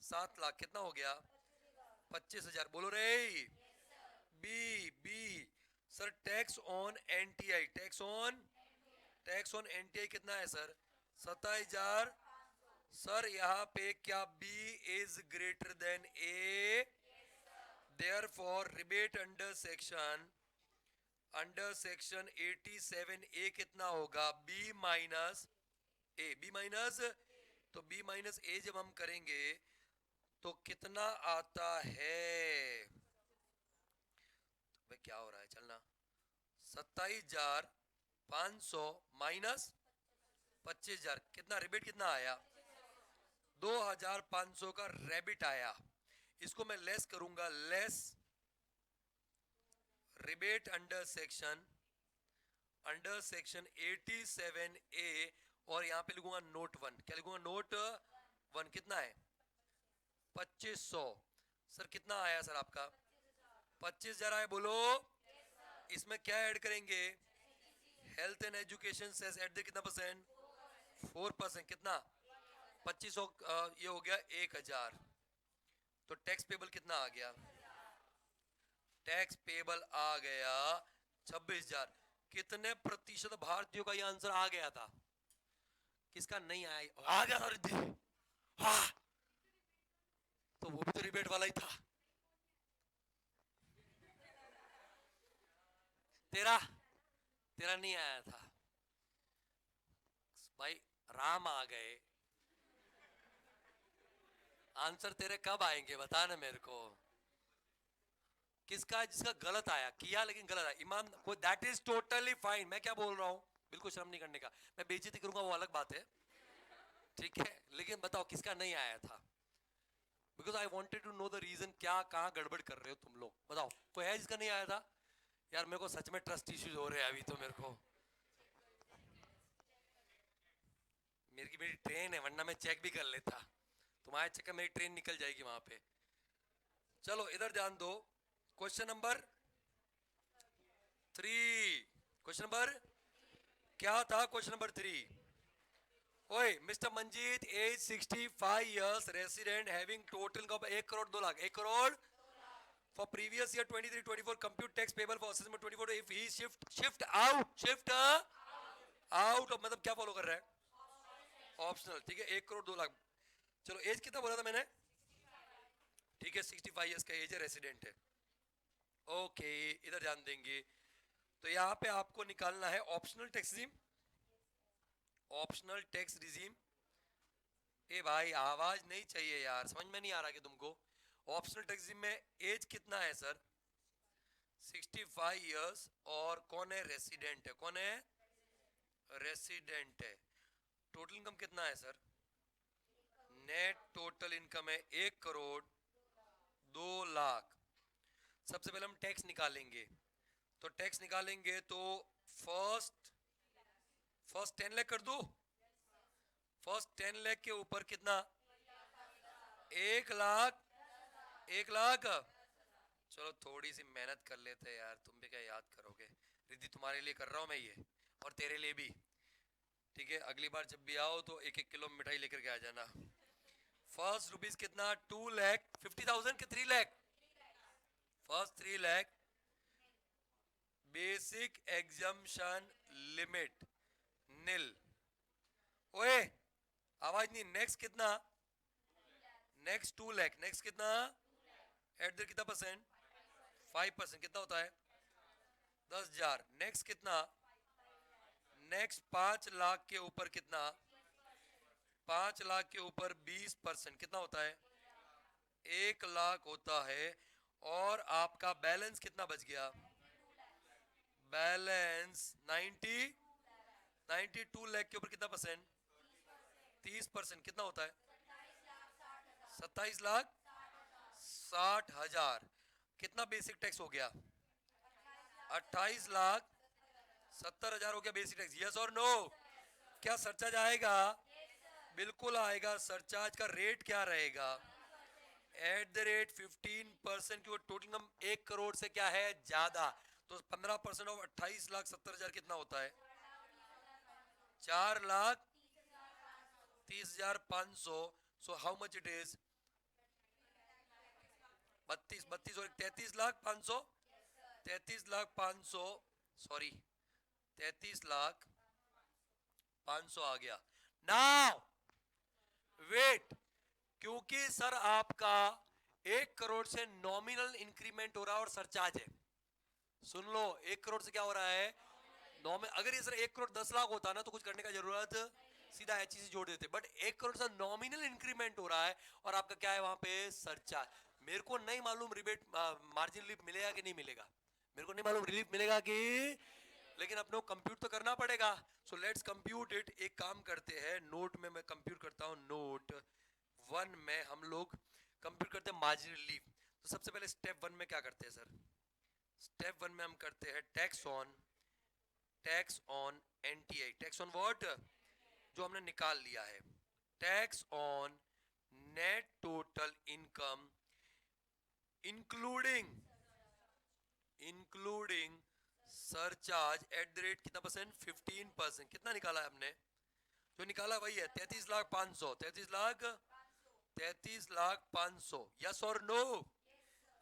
7 लाख, कितना हो गया? 25,000। बोलो रे। B B sir tax on NTI, tax on NTI कितना है सर? 27,000। सर यहाँ पे क्या B is greater than A? Therefore rebate under section 87 A कितना होगा? B minus A, B minus, तो बी माइनस ए जब हम करेंगे तो कितना आता है? भाई क्या हो रहा है, चलना। 27,500 माइनस 25,000 कितना? रिबेट कितना आया? 2,500 का रेबिट आया। इसको मैं लेस करूंगा, लेस रिबेट अंडर सेक्शन 87 ए, और यहां पे लिखूंगा नोट 1। क्या लिखूंगा? नोट 1 कितना है? 2,500। सर कितना आया सर आपका? 25,000 आया, बोलो। इसमें क्या ऐड करेंगे? Health and education cess at the कितना परसेंट? 4%। कितना? 2,500 ये हो गया 1,000। तो टैक्स पेबल कितना आ गया? टैक्स पेबल आ गया 26,000। कितने प्रतिशत भारतीयों का ये आंसर आ गया था? किसका नहीं आया? आ गया था रिद्धि। हाँ, तो वो भी तो रिबेट वाला ही था। तेरा तेरा नहीं आया था भाई। राम आ गए, आंसर तेरे कब आएंगे बता ना मेरे को। किसका है जिसका गलत आया? किया लेकिन गलत आया, ईमान को, दैट इज टोटली फाइन। मैं क्या बोल रहा हूँ, बिल्कुल शर्म नहीं करने का। मैं बेइज्जती करूंगा वो अलग बात है, ठीक है, लेकिन बताओ किसका नहीं आया था? Because I wanted to know the reason, क्या कहाँ गड़बड़ कर रहे हो तुम लोग, बताओ कोई है जिसका नहीं आया था? यार मेरे को सच में ट्रस्ट इश्यूज हो रहे हैं अभी तो मेरे को। मेरी ट्रेन है, वरना मैं चेक भी कर लेता। तुम्हारे चक्कर मेरी ट्रेन निकल जाएगी वहां पे। चलो इधर ध्यान दो। Question number 3। क्वेश्चन नंबर क्या था? Question number 3। ओए mister Manjeet, age 65 years, resident, having total income 1 crore 2 lakh, 1 crore for previous year 23-24, compute tax payable for assessment 24, if he shift out of, मतलब क्या फॉलो कर रहा है? ऑप्शनल, ठीक है, 1 करोड़ 2 लाख। चलो एज कितना बोला था मैंने? ठीक है, 65 ईयर्स का एज है, रेसिडेंट है। ओके, इधर ध्यान देंगे तो यहाँ पे आपको निकालना है optional tax regime. Optional tax regime, ए भाई आवाज नहीं चाहिए यार, समझ में नहीं आ रहा कि तुमको? ऑप्शनल टैक्स रिजीम में एज कितना है सर? 65 इयर्स। और कौन है? रेसिडेंट है। कौन है? रेसिडेंट है। टोटल इनकम कितना है सर? नेट टोटल इनकम है 1 करोड़ 2 लाख। सबसे पहले हम टैक्स निकालेंगे। तो टैक्स निकालेंगे तो फर्स्ट फर्स्ट 10 लाख कर दो। फर्स्ट 10 लाख के ऊपर कितना? 1 लाख। 1 लाख। चलो थोड़ी सी मेहनत कर लेते हैं यार, तुम भी क्या याद करोगे? रिद्धि तुम्हारे लिए कर रहा हूं मैं ये, और तेरे लिए भी। ठीक है, अगली बार जब भी आओ तो 1-1 किलो मिठाई लेकर के आ जाना। फर्स्ट रुपीज कितना? 2,50,000 के 3 lakh? First 3 lakh, basic exemption limit nil. ओए आवाज नहीं। नेक्स्ट कितना? नेक्स्ट 2 लाख। नेक्स्ट कितना? एट द कितना परसेंट? 5%। कितना होता है? 10,000। नेक्स्ट कितना? नेक्स्ट 5 लाख के ऊपर कितना? 5 लाख के ऊपर 20%। कितना होता है? 1 लाख होता है। और आपका बैलेंस कितना बच गया? बैलेंस 92 लाख के ऊपर कितना परसेंट? 30%। कितना होता है? 27,60,000। कितना बेसिक टैक्स हो गया? 28,70,000 हो गया बेसिक टैक्स। यस और नो? क्या सरचार्ज आएगा? बिल्कुल आएगा। सरचार्ज का रेट क्या रहेगा? Eight the rate 15%। की टोटल इनकम 1 करोड़ से क्या है? ज्यादा। तो 15% ऑफ 28,70,000 कितना होता है? 4,30,500। सो हाउ मच इट इज? 32 और 33,500। 33,500, सॉरी 33,500 आ गया। नाउ वेट, क्योंकि सर आपका 1 करोड़ से नॉमिनल इंक्रीमेंट हो रहा है और सरचार्ज है। सुन लो, 1 करोड़ से क्या हो रहा है? नॉमिनल। अगर ये सर 1 करोड़ 10 लाख होता ना तो कुछ करने का जरूरत, सीधा एच से जोड़ देते। बट 1 करोड़ से नॉमिनल इंक्रीमेंट हो रहा है और आपका क्या है वहां पे? सरचार्ज। मेरे को नहीं मालूम रिबेट मार्जिन रिलीफ मिलेगा कि नहीं मिलेगा। मेरे को नहीं मालूम रिलीफ मिलेगा कि, लेकिन अपने को कंप्यूट तो करना पड़ेगा। So let's compute it. एक काम करते हैं, नोट में मैं कंप्यूट करता हूं। नोट 1 में हम लोग कंप्यूट करते हैं मार्जिन रिलीफ। तो सबसे पहले स्टेप 1 में क्या करते हैं सर? स्टेप 1 में हम करते हैं tax on NTI. Tax on what? जो हमने निकाल लिया है। Tax on net total income including surcharge at the rate कितना परसेंट? 15%। कितना निकाला है हमने? जो निकाला वही है 33,500। 33,500। यस और नो?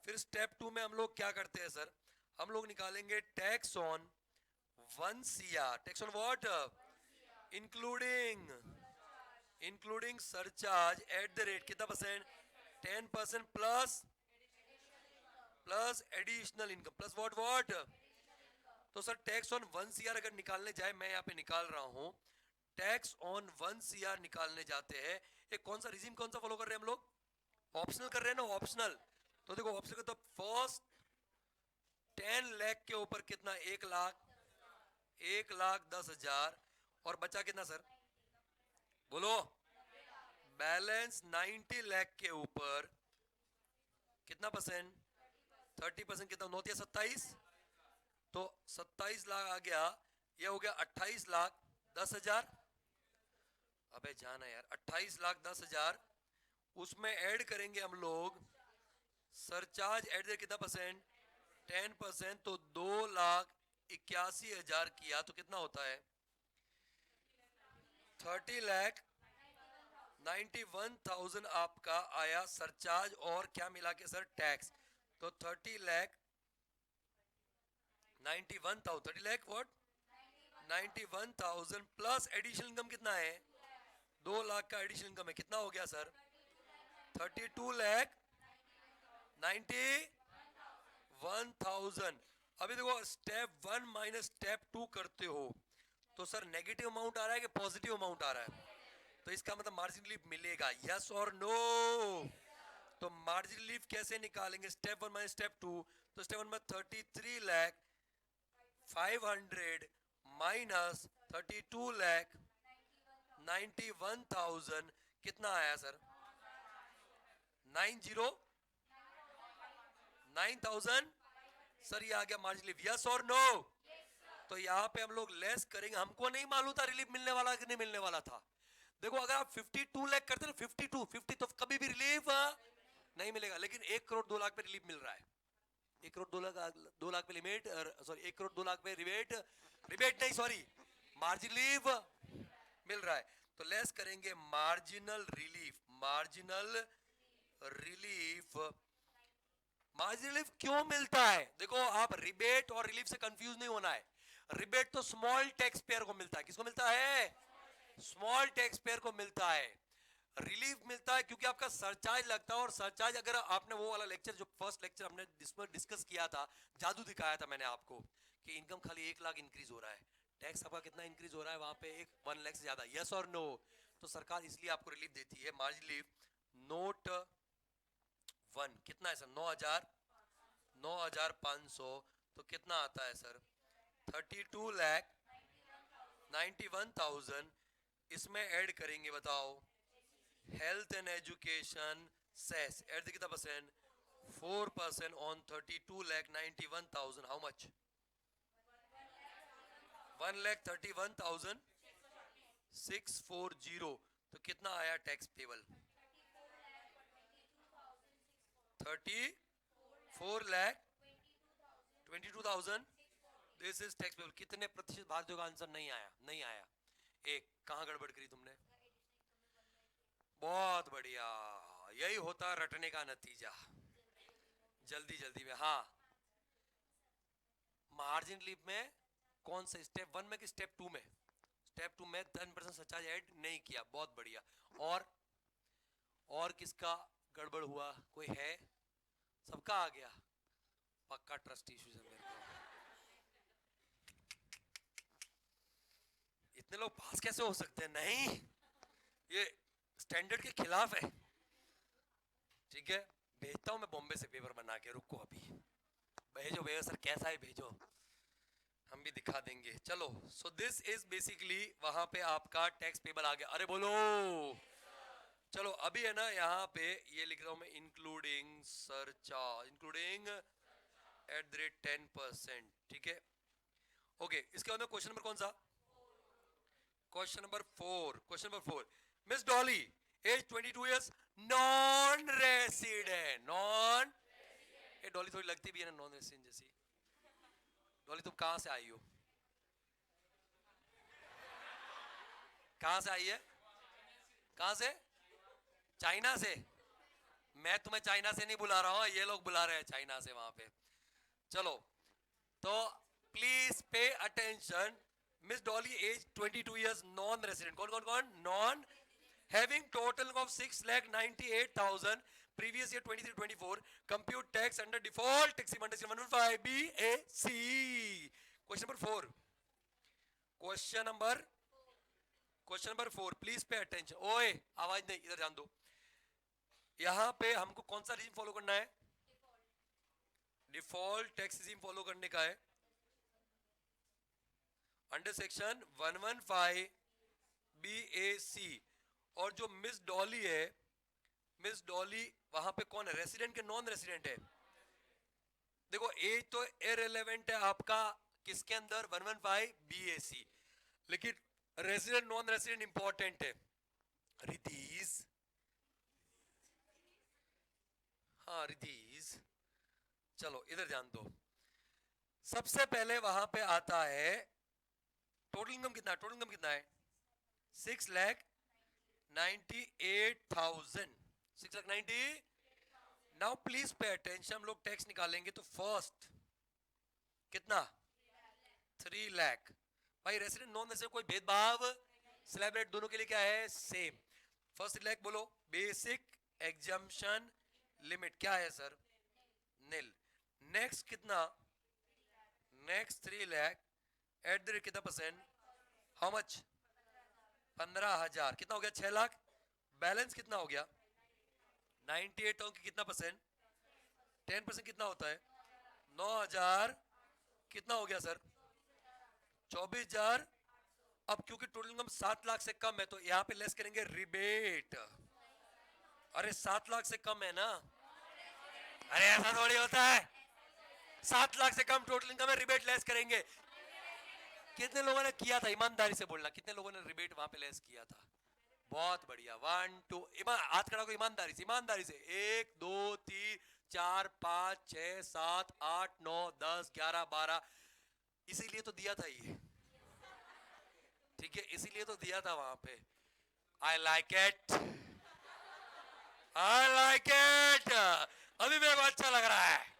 फिर स्टेप 2 में हम लोग क्या करते हैं सर? हम लोग निकालेंगे tax on 1 CR. Tax on what? Including surcharge at the rate कितना percent? 10% plus additional income plus what? तो सर टैक्स ऑन 1 CR अगर निकालने जाए, मैं यहाँ पे निकाल रहा हूँ, टैक्स ऑन 1 CR निकालने जाते हैं, एक कौन सा रिजीम कौन सा फॉलो कर रहे हैं हम लोग? ऑप्शनल कर रहे हैं ना, ऑप्शनल। तो देखो ऑप्शनल का तो फर्स्ट 10 लाख के ऊपर कितना? 1,10,000 और बचा कितना सर? बोलो। बैलेंस 90 लाख के ऊपर कितना परसेंट? 30%। कितना? 9 या 27, तो 27 लाख आ गया, ये हो गया 28,10,000। अबे जाना यार, 28,10,000, उसमें ऐड करेंगे हम लोग सरचार्ज एड दे कितना परसेंट? 10%। तो 2,81,000 किया तो कितना होता है? 30,91,000 आपका आया सरचार्ज और क्या मिला के सर? टैक्स। तो 30,91,000, 30 lakh what? 91,000 plus additional income कितना है? 2 लाख का एडिशनल इनकम है, कितना हो गया सर? 32,91,000। अभी देखो स्टेप 1 माइनस स्टेप 2 करते हो तो सर नेगेटिव अमाउंट आ रहा है कि पॉजिटिव अमाउंट आ रहा है? तो इसका मतलब मार्जिन रिलीफ मिलेगा, यस और नो? तो मार्जिन रिलीफ कैसे निकालेंगे? Step 1 minus step 2। तो स्टेप 1 में 33,500,000 माइनस 32,91,000 कितना आया सर? 9,000 सर, ये आ गया मार्जिन रिलीफ, यस और नो? तो यहाँ पे हम लोग लेस करेंगे, हमको नहीं मालूम था रिलीफ मिलने वाला कि नहीं मिलने वाला था। देखो अगर आप 52 लाख करते ना, 50 तो कभी भी रिलीफ नहीं मिलेगा, लेकिन 1 करोड़ 2 लाख पे रिलीफ मिल रहा है। 1 करोड़ 2 लाख पे लिमिट, सॉरी 1 करोड़ 2 लाख पे रिबेट नहीं, सॉरी मार्जिन रिलीफ मिल रहा है। तो लेस करेंगे मार्जिनल रिलीफ। मार्जिन रिलीफ क्यों मिलता है? देखो आप रिबेट और रिलीफ से कंफ्यूज नहीं होना है। रिबेट तो स्मॉल टैक्स पेयर को मिलता है। किसको मिलता है? स्मॉल टैक्स पेयर को मिलता है। रिलीफ मिलता है क्योंकि आपका सरचार्ज लगता है, और सरचार्ज अगर आपने वो वाला लेक्चर, जो फर्स्ट लेक्चर हमने डिस्कस किया था, जादू दिखाया था मैंने आपको कि इनकम खाली 1 लाख इंक्रीज हो रहा है, टैक्स आपका कितना इंक्रीज हो रहा है? वहां पे 1 लाख से ज्यादा, यस और नो? तो सरकार इसलिए आपको रिलीफ देती है। मार्जिन रिलीफ नोट 1 कितना है सर? 9,500। तो कितना आता है सर? 32,91,000। इसमें ऐड करेंगे, बताओ, health and education cess, at the कितना परसेंट? 4% ऑन 32,91,000। How much? 1,31,640। तो कितना आया tax payable? 34,22,000। This is tax payable. कितने प्रतिशत भारतीयों का आंसर नहीं आया? नहीं आया। एक, कहां गड़बड़ करी तुमने? बहुत बढ़िया, यही होता रटने का नतीजा, जल्दी जल्दी में। हाँ, मार्जिन रिलीफ में कौन सा, स्टेप 1 में कि स्टेप 2 में? स्टेप 2 में 10% सरचार्ज ऐड नहीं किया, बहुत बढ़िया। और किसका गड़बड़ हुआ? कोई है? सबका आ गया? पक्का ट्रस्ट इश्यूज है मेरे को। इतने लोग पास कैसे हो सकते हैं? नहीं, ये स्टैंडर्ड के खिलाफ है। ठीक है, भेजता हूं मैं बॉम्बे से पेपर बना के, रुको अभी। भेजो सर, कैसा है भेजो, हम भी दिखा देंगे। चलो, सो दिस इज बेसिकली वहां पे आपका टैक्स पेबल आ गया। अरे बोलो। चलो अभी है ना, यहाँ पे ये लिख रहा हूं मैं, including surcharge, including eight the rate 10%। ठीक है, ओके। इसके बाद में क्वेश्चन नंबर कौन सा? Question number 4। Miss Dolly, age 22 years, non resident. ये डॉली थोड़ी लगती भी है ना नॉन रेसिडेंट जैसी। डॉली तुम कहां से आई हो? कहां से आई है? कहां से? चाइना से? मैं तुम्हें चाइना से नहीं बुला रहा हूं, ये लोग बुला रहे हैं चाइना से वहां पे। चलो, तो please pay attention. Miss Dolly age 22 years, non resident. कौन कौन कौन? Non. Having total of 6,98,000, previous year 23-24, compute tax under default tax under section 115 BAC. Question number 4. Question number 4. Please pay attention. ओए आवाज नहीं, इधर ध्यान दो. यहां पे हमको कौन सा रिजीम फॉलो करना है? डिफॉल्ट टैक्स रिजीम फॉलो करने का है अंडर सेक्शन 115 BAC. और जो मिस डॉली है, मिस डॉली वहां पे कौन है? रेसिडेंट के नॉन रेसिडेंट है? देखो एज तो इररिलेवेंट है आपका किसके अंदर? 115 BAC. लेकिन रेसिडेंट नॉन रेसिडेंट इंपॉर्टेंट है. रिदीज, हाँ रिदीज. चलो इधर ध्यान दो. सबसे पहले वहां पे आता है टोटल इनकम कितना है? टोटल इनकम कितना है? 6,98,000. 6,90. Now please pay attention. हम लोग टैक्स निकालेंगे तो फर्स्ट कितना? 3 लाख. भाई रेसिडेंट नॉन रेसिडेंट कोई भेदभाव? स्लैब रेट दोनों के लिए क्या है? सेम. फर्स्ट 3 लाख बोलो. बेसिक एग्जम्पशन लिमिट क्या है सर? नील. नेक्स्ट कितना? Next 3 lakh eight the rate कितना परसेंट? How much? 15,000. कितना हो गया? 6 लाख. बैलेंस कितना हो गया? 98,000 की कितना परसेंट? 10% कितना होता है? 9,000. कितना हो गया सर? 24,000. अब क्योंकि टोटल इनकम 7 लाख से कम है तो यहां पे लेस करेंगे रिबेट. अरे 7 लाख से कम है ना? अरे ऐसा थोड़ी होता है. 7 लाख से कम टोटल इनकम है, रिबेट लेस करेंगे. कितने लोगों ने किया था? ईमानदारी से बोलना, कितने लोगों ने रिबेट वहां पे लेस किया था? बहुत बढ़िया. 1 2 हाथ खड़ा करो ईमानदारी से. ईमानदारी से. 1 2 3 4 5 6 7 8 9 10 11 12. इसीलिए तो दिया था ये. ठीक है, इसीलिए तो दिया था वहां पे. I like it. I like it. अभी मेरे को अच्छा लग रहा है.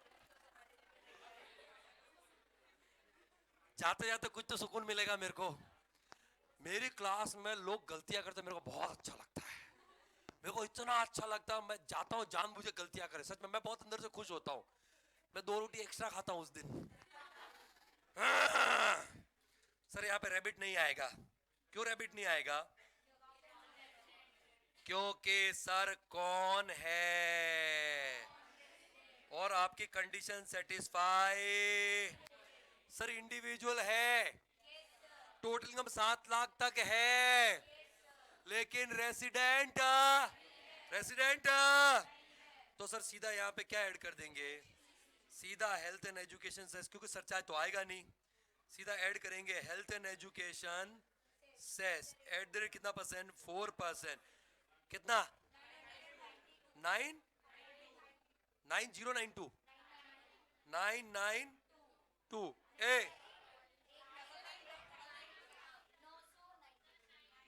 जाते जाते कुछ तो सुकून मिलेगा मेरे को. मेरी क्लास में लोग गलतियां करते मेरे को बहुत अच्छा लगता है. मेरे को इतना अच्छा लगता है. मैं जाता हूँ जानबूझे गलतियां करे. सच में मैं बहुत अंदर से खुश होता हूँ. मैं 2 रोटी एक्स्ट्रा खाता हूँ उस दिन. सर यहाँ पे रैबिट नहीं आएगा. क्यों रैबिट नहीं आएगा? क्योंकि सर कौन है और आपकी कंडीशन सेटिस्फाई. सर इंडिविजुअल है. टोटल इनकम 7 लाख तक है. लेकिन रेसिडेंट तो सर सीधा यहाँ पे क्या ऐड कर देंगे? सीधा हेल्थ एंड एजुकेशन सेस. क्योंकि सर चाहे तो आएगा नहीं. सीधा ऐड करेंगे health and education cess. At the rate कितना परसेंट? 4%. कितना? 9092 992 ए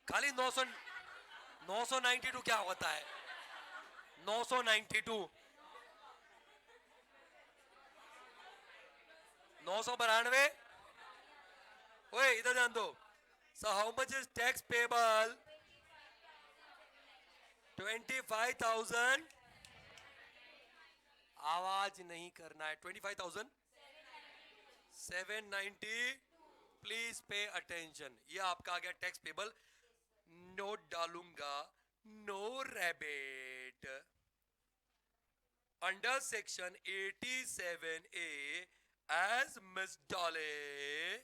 खाली 992 क्या होता है? 992 992. ओए इधर ध्यान दो. So how much is tax payable? 25,000. आवाज नहीं करना है. 25,790. Please pay attention. ये आपका आ गया टैक्स पेबल. नोट डालूंगा. No rebate. Under section 87A as Miss Dolly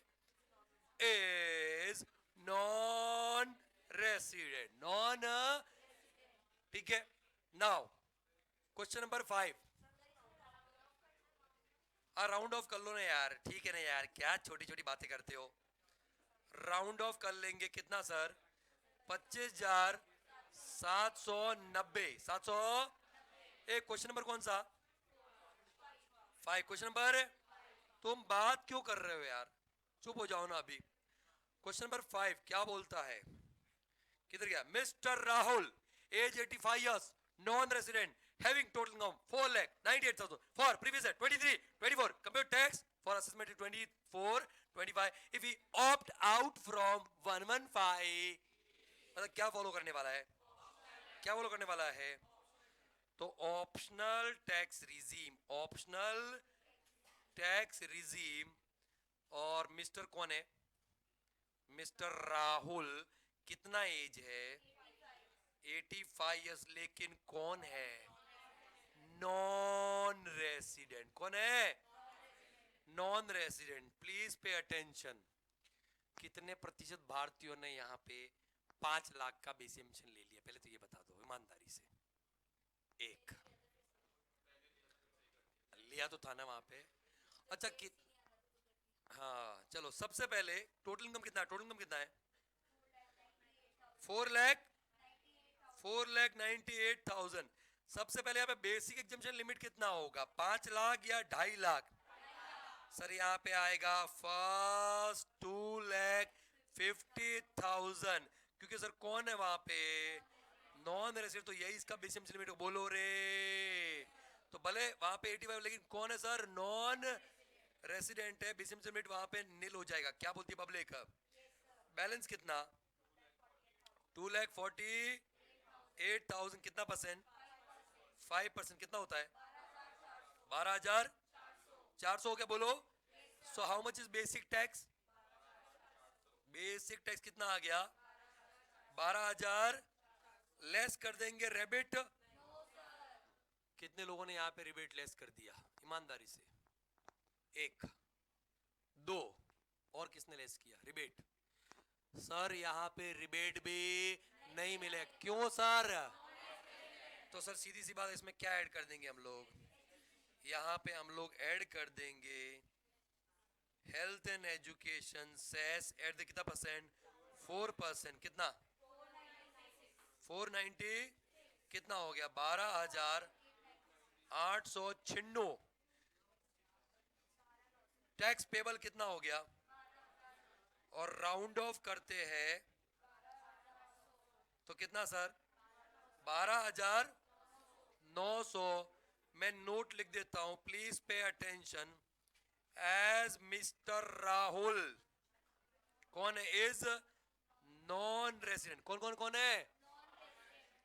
is non-resident. ठीक है. Now question number 5. Round off कर लो ना यार. ठीक है ना यार, क्या छोटी छोटी बातें करते हो. राउंड ऑफ कर लेंगे. कितना सर? 25,790. 700. एक क्वेश्चन नंबर कौन सा? 5. Question number. तुम बात क्यों कर रहे हो यार? चुप हो जाओ ना अभी. क्वेश्चन नंबर 5 क्या बोलता है? किधर गया? Mister Rahul age 85 years, non resident, having total income 4,98,000 for previous year 23-24. Compute tax for assessment is 24, 25. If we opt out from 115, मतलब क्या फॉलो करने वाला है, क्या फॉलो करने वाला है? तो optional tax regime, optional tax regime. और मिस्टर कौन है? मिस्टर राहुल। कितना एज है? 85 इयर्स। लेकिन कौन है? Non resident. कौन है? Non resident. Please pay attention. कितने प्रतिशत भारतीयों ने यहाँ पे 5 लाख का बेसिम्पशन ले लिया? पहले तो ये बता दो ईमानदारी से। एक लिया तो था ना वहां पे। अच्छा कि हाँ चलो, सबसे पहले टोटल इनकम कितना है? टोटल इनकम कितना है? 4,98,000। सबसे पहले यहाँ पे बेसिक एग्जामिशन लिमिट कितना होगा? 5 लाख या 2.5 लाख? सर यहाँ पे आएगा फर्स्ट 2,50,000, क्योंकि सर कौन है वहां पे? Non resident. तो यही इसका बेसिक लिमिट बोलो रे। तो भले वहां पे 85, लेकिन कौन है सर? नॉन रेसिडेंट है। बेसिक लिमिट वहां पे नील हो जाएगा। क्या बोलती है पब्लिक? बैलेंस कितना? 2,48,000। कितना परसेंट? 5%। कितना होता है? 12,400 हो गया। बोलो। सो how much is basic tax? Basic tax कितना आ गया? 12,000। लेस कर देंगे रेबिट। कितने लोगों ने यहाँ पे रिबेट लेस कर दिया ईमानदारी से? एक, दो। और किसने लेस किया रिबेट? सर यहाँ पे रिबेट भी नहीं मिले। क्यों सर? तो सर सीधी सी बात, इसमें क्या ऐड कर देंगे हम लोग? यहाँ पे हम लोग ऐड कर देंगे health and education cess at the कितना परसेंट? 4%। कितना? 490। कितना हो गया? 12,896। टैक्स पेबल कितना हो गया? और राउंड ऑफ करते हैं तो कितना सर? 12,900। मैं नोट लिख देता हूं, please pay attention. As mister Rahul कौन है? Is non resident. कौन कौन कौन है?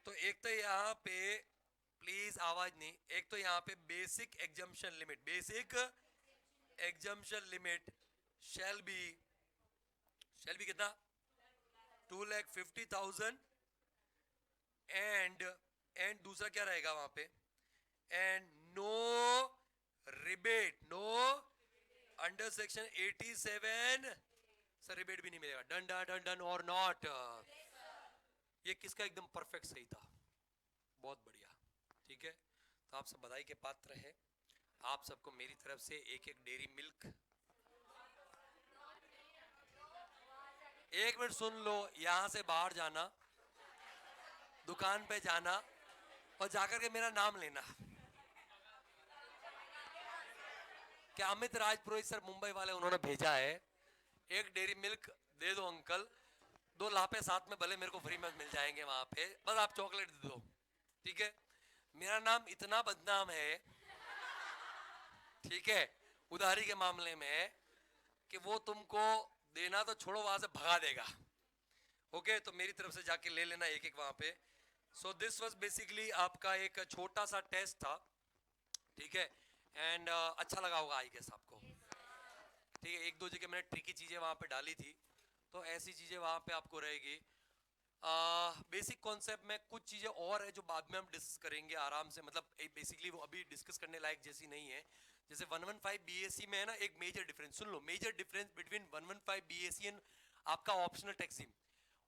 तो एक तो यहाँ पे प्लीज आवाज नहीं, एक तो यहाँ पे basic exemption limit, basic exemption limit shall be कितना? 2,50,000। एंड दूसरा क्या रहेगा वहां पे? And no rebate, no under section 87। Sir rebate भी नहीं मिलेगा। Done done done done or not? ये किसका एकदम परफेक्ट सही था? बहुत बढ़िया। ठीक है, तो आप सब बधाई के पात्र हैं। आप सबको मेरी तरफ से एक एक डेयरी मिल्क। एक मिनट सुन लो, यहां से बाहर जाना, दुकान पे जाना और जाकर के मेरा नाम लेना। क्या अमित राज पुरोहित सर मुंबई वाले उन्होंने भेजा है, एक डेयरी मिल्क दे दो अंकल, 2 लापे साथ में भले मेरे को फ्री में मिल जाएंगे वहां पे, बस आप चॉकलेट दे दो। ठीक है, मेरा नाम इतना बदनाम है, ठीक है, उधारी के मामले में, कि वो तुमको देना तो छोड़ो, वहां से भगा देगा। ओके, तो मेरी तरफ से जाके ले लेना एक एक वहां पे। सो दिस वाज बेसिकली आपका एक छोटा सा टेस्ट था। ठीक है, एंड अच्छा लगा होगा आई गेस आपको। ठीक है, एक दो जगह मैंने ट्रिकी चीजें वहां पे डाली थी, तो ऐसी चीजें वहां पे आपको रहेगी। बेसिक कॉन्सेप्ट में कुछ चीजें और है जो बाद में हम डिस्कस करेंगे आराम से, मतलब बेसिकली वो अभी डिस्कस करने लायक जैसी नहीं है। जैसे 115 बीएससी में है ना एक मेजर डिफरेंस, सुन लो, major difference between 115 BSC and आपका optional tax regime.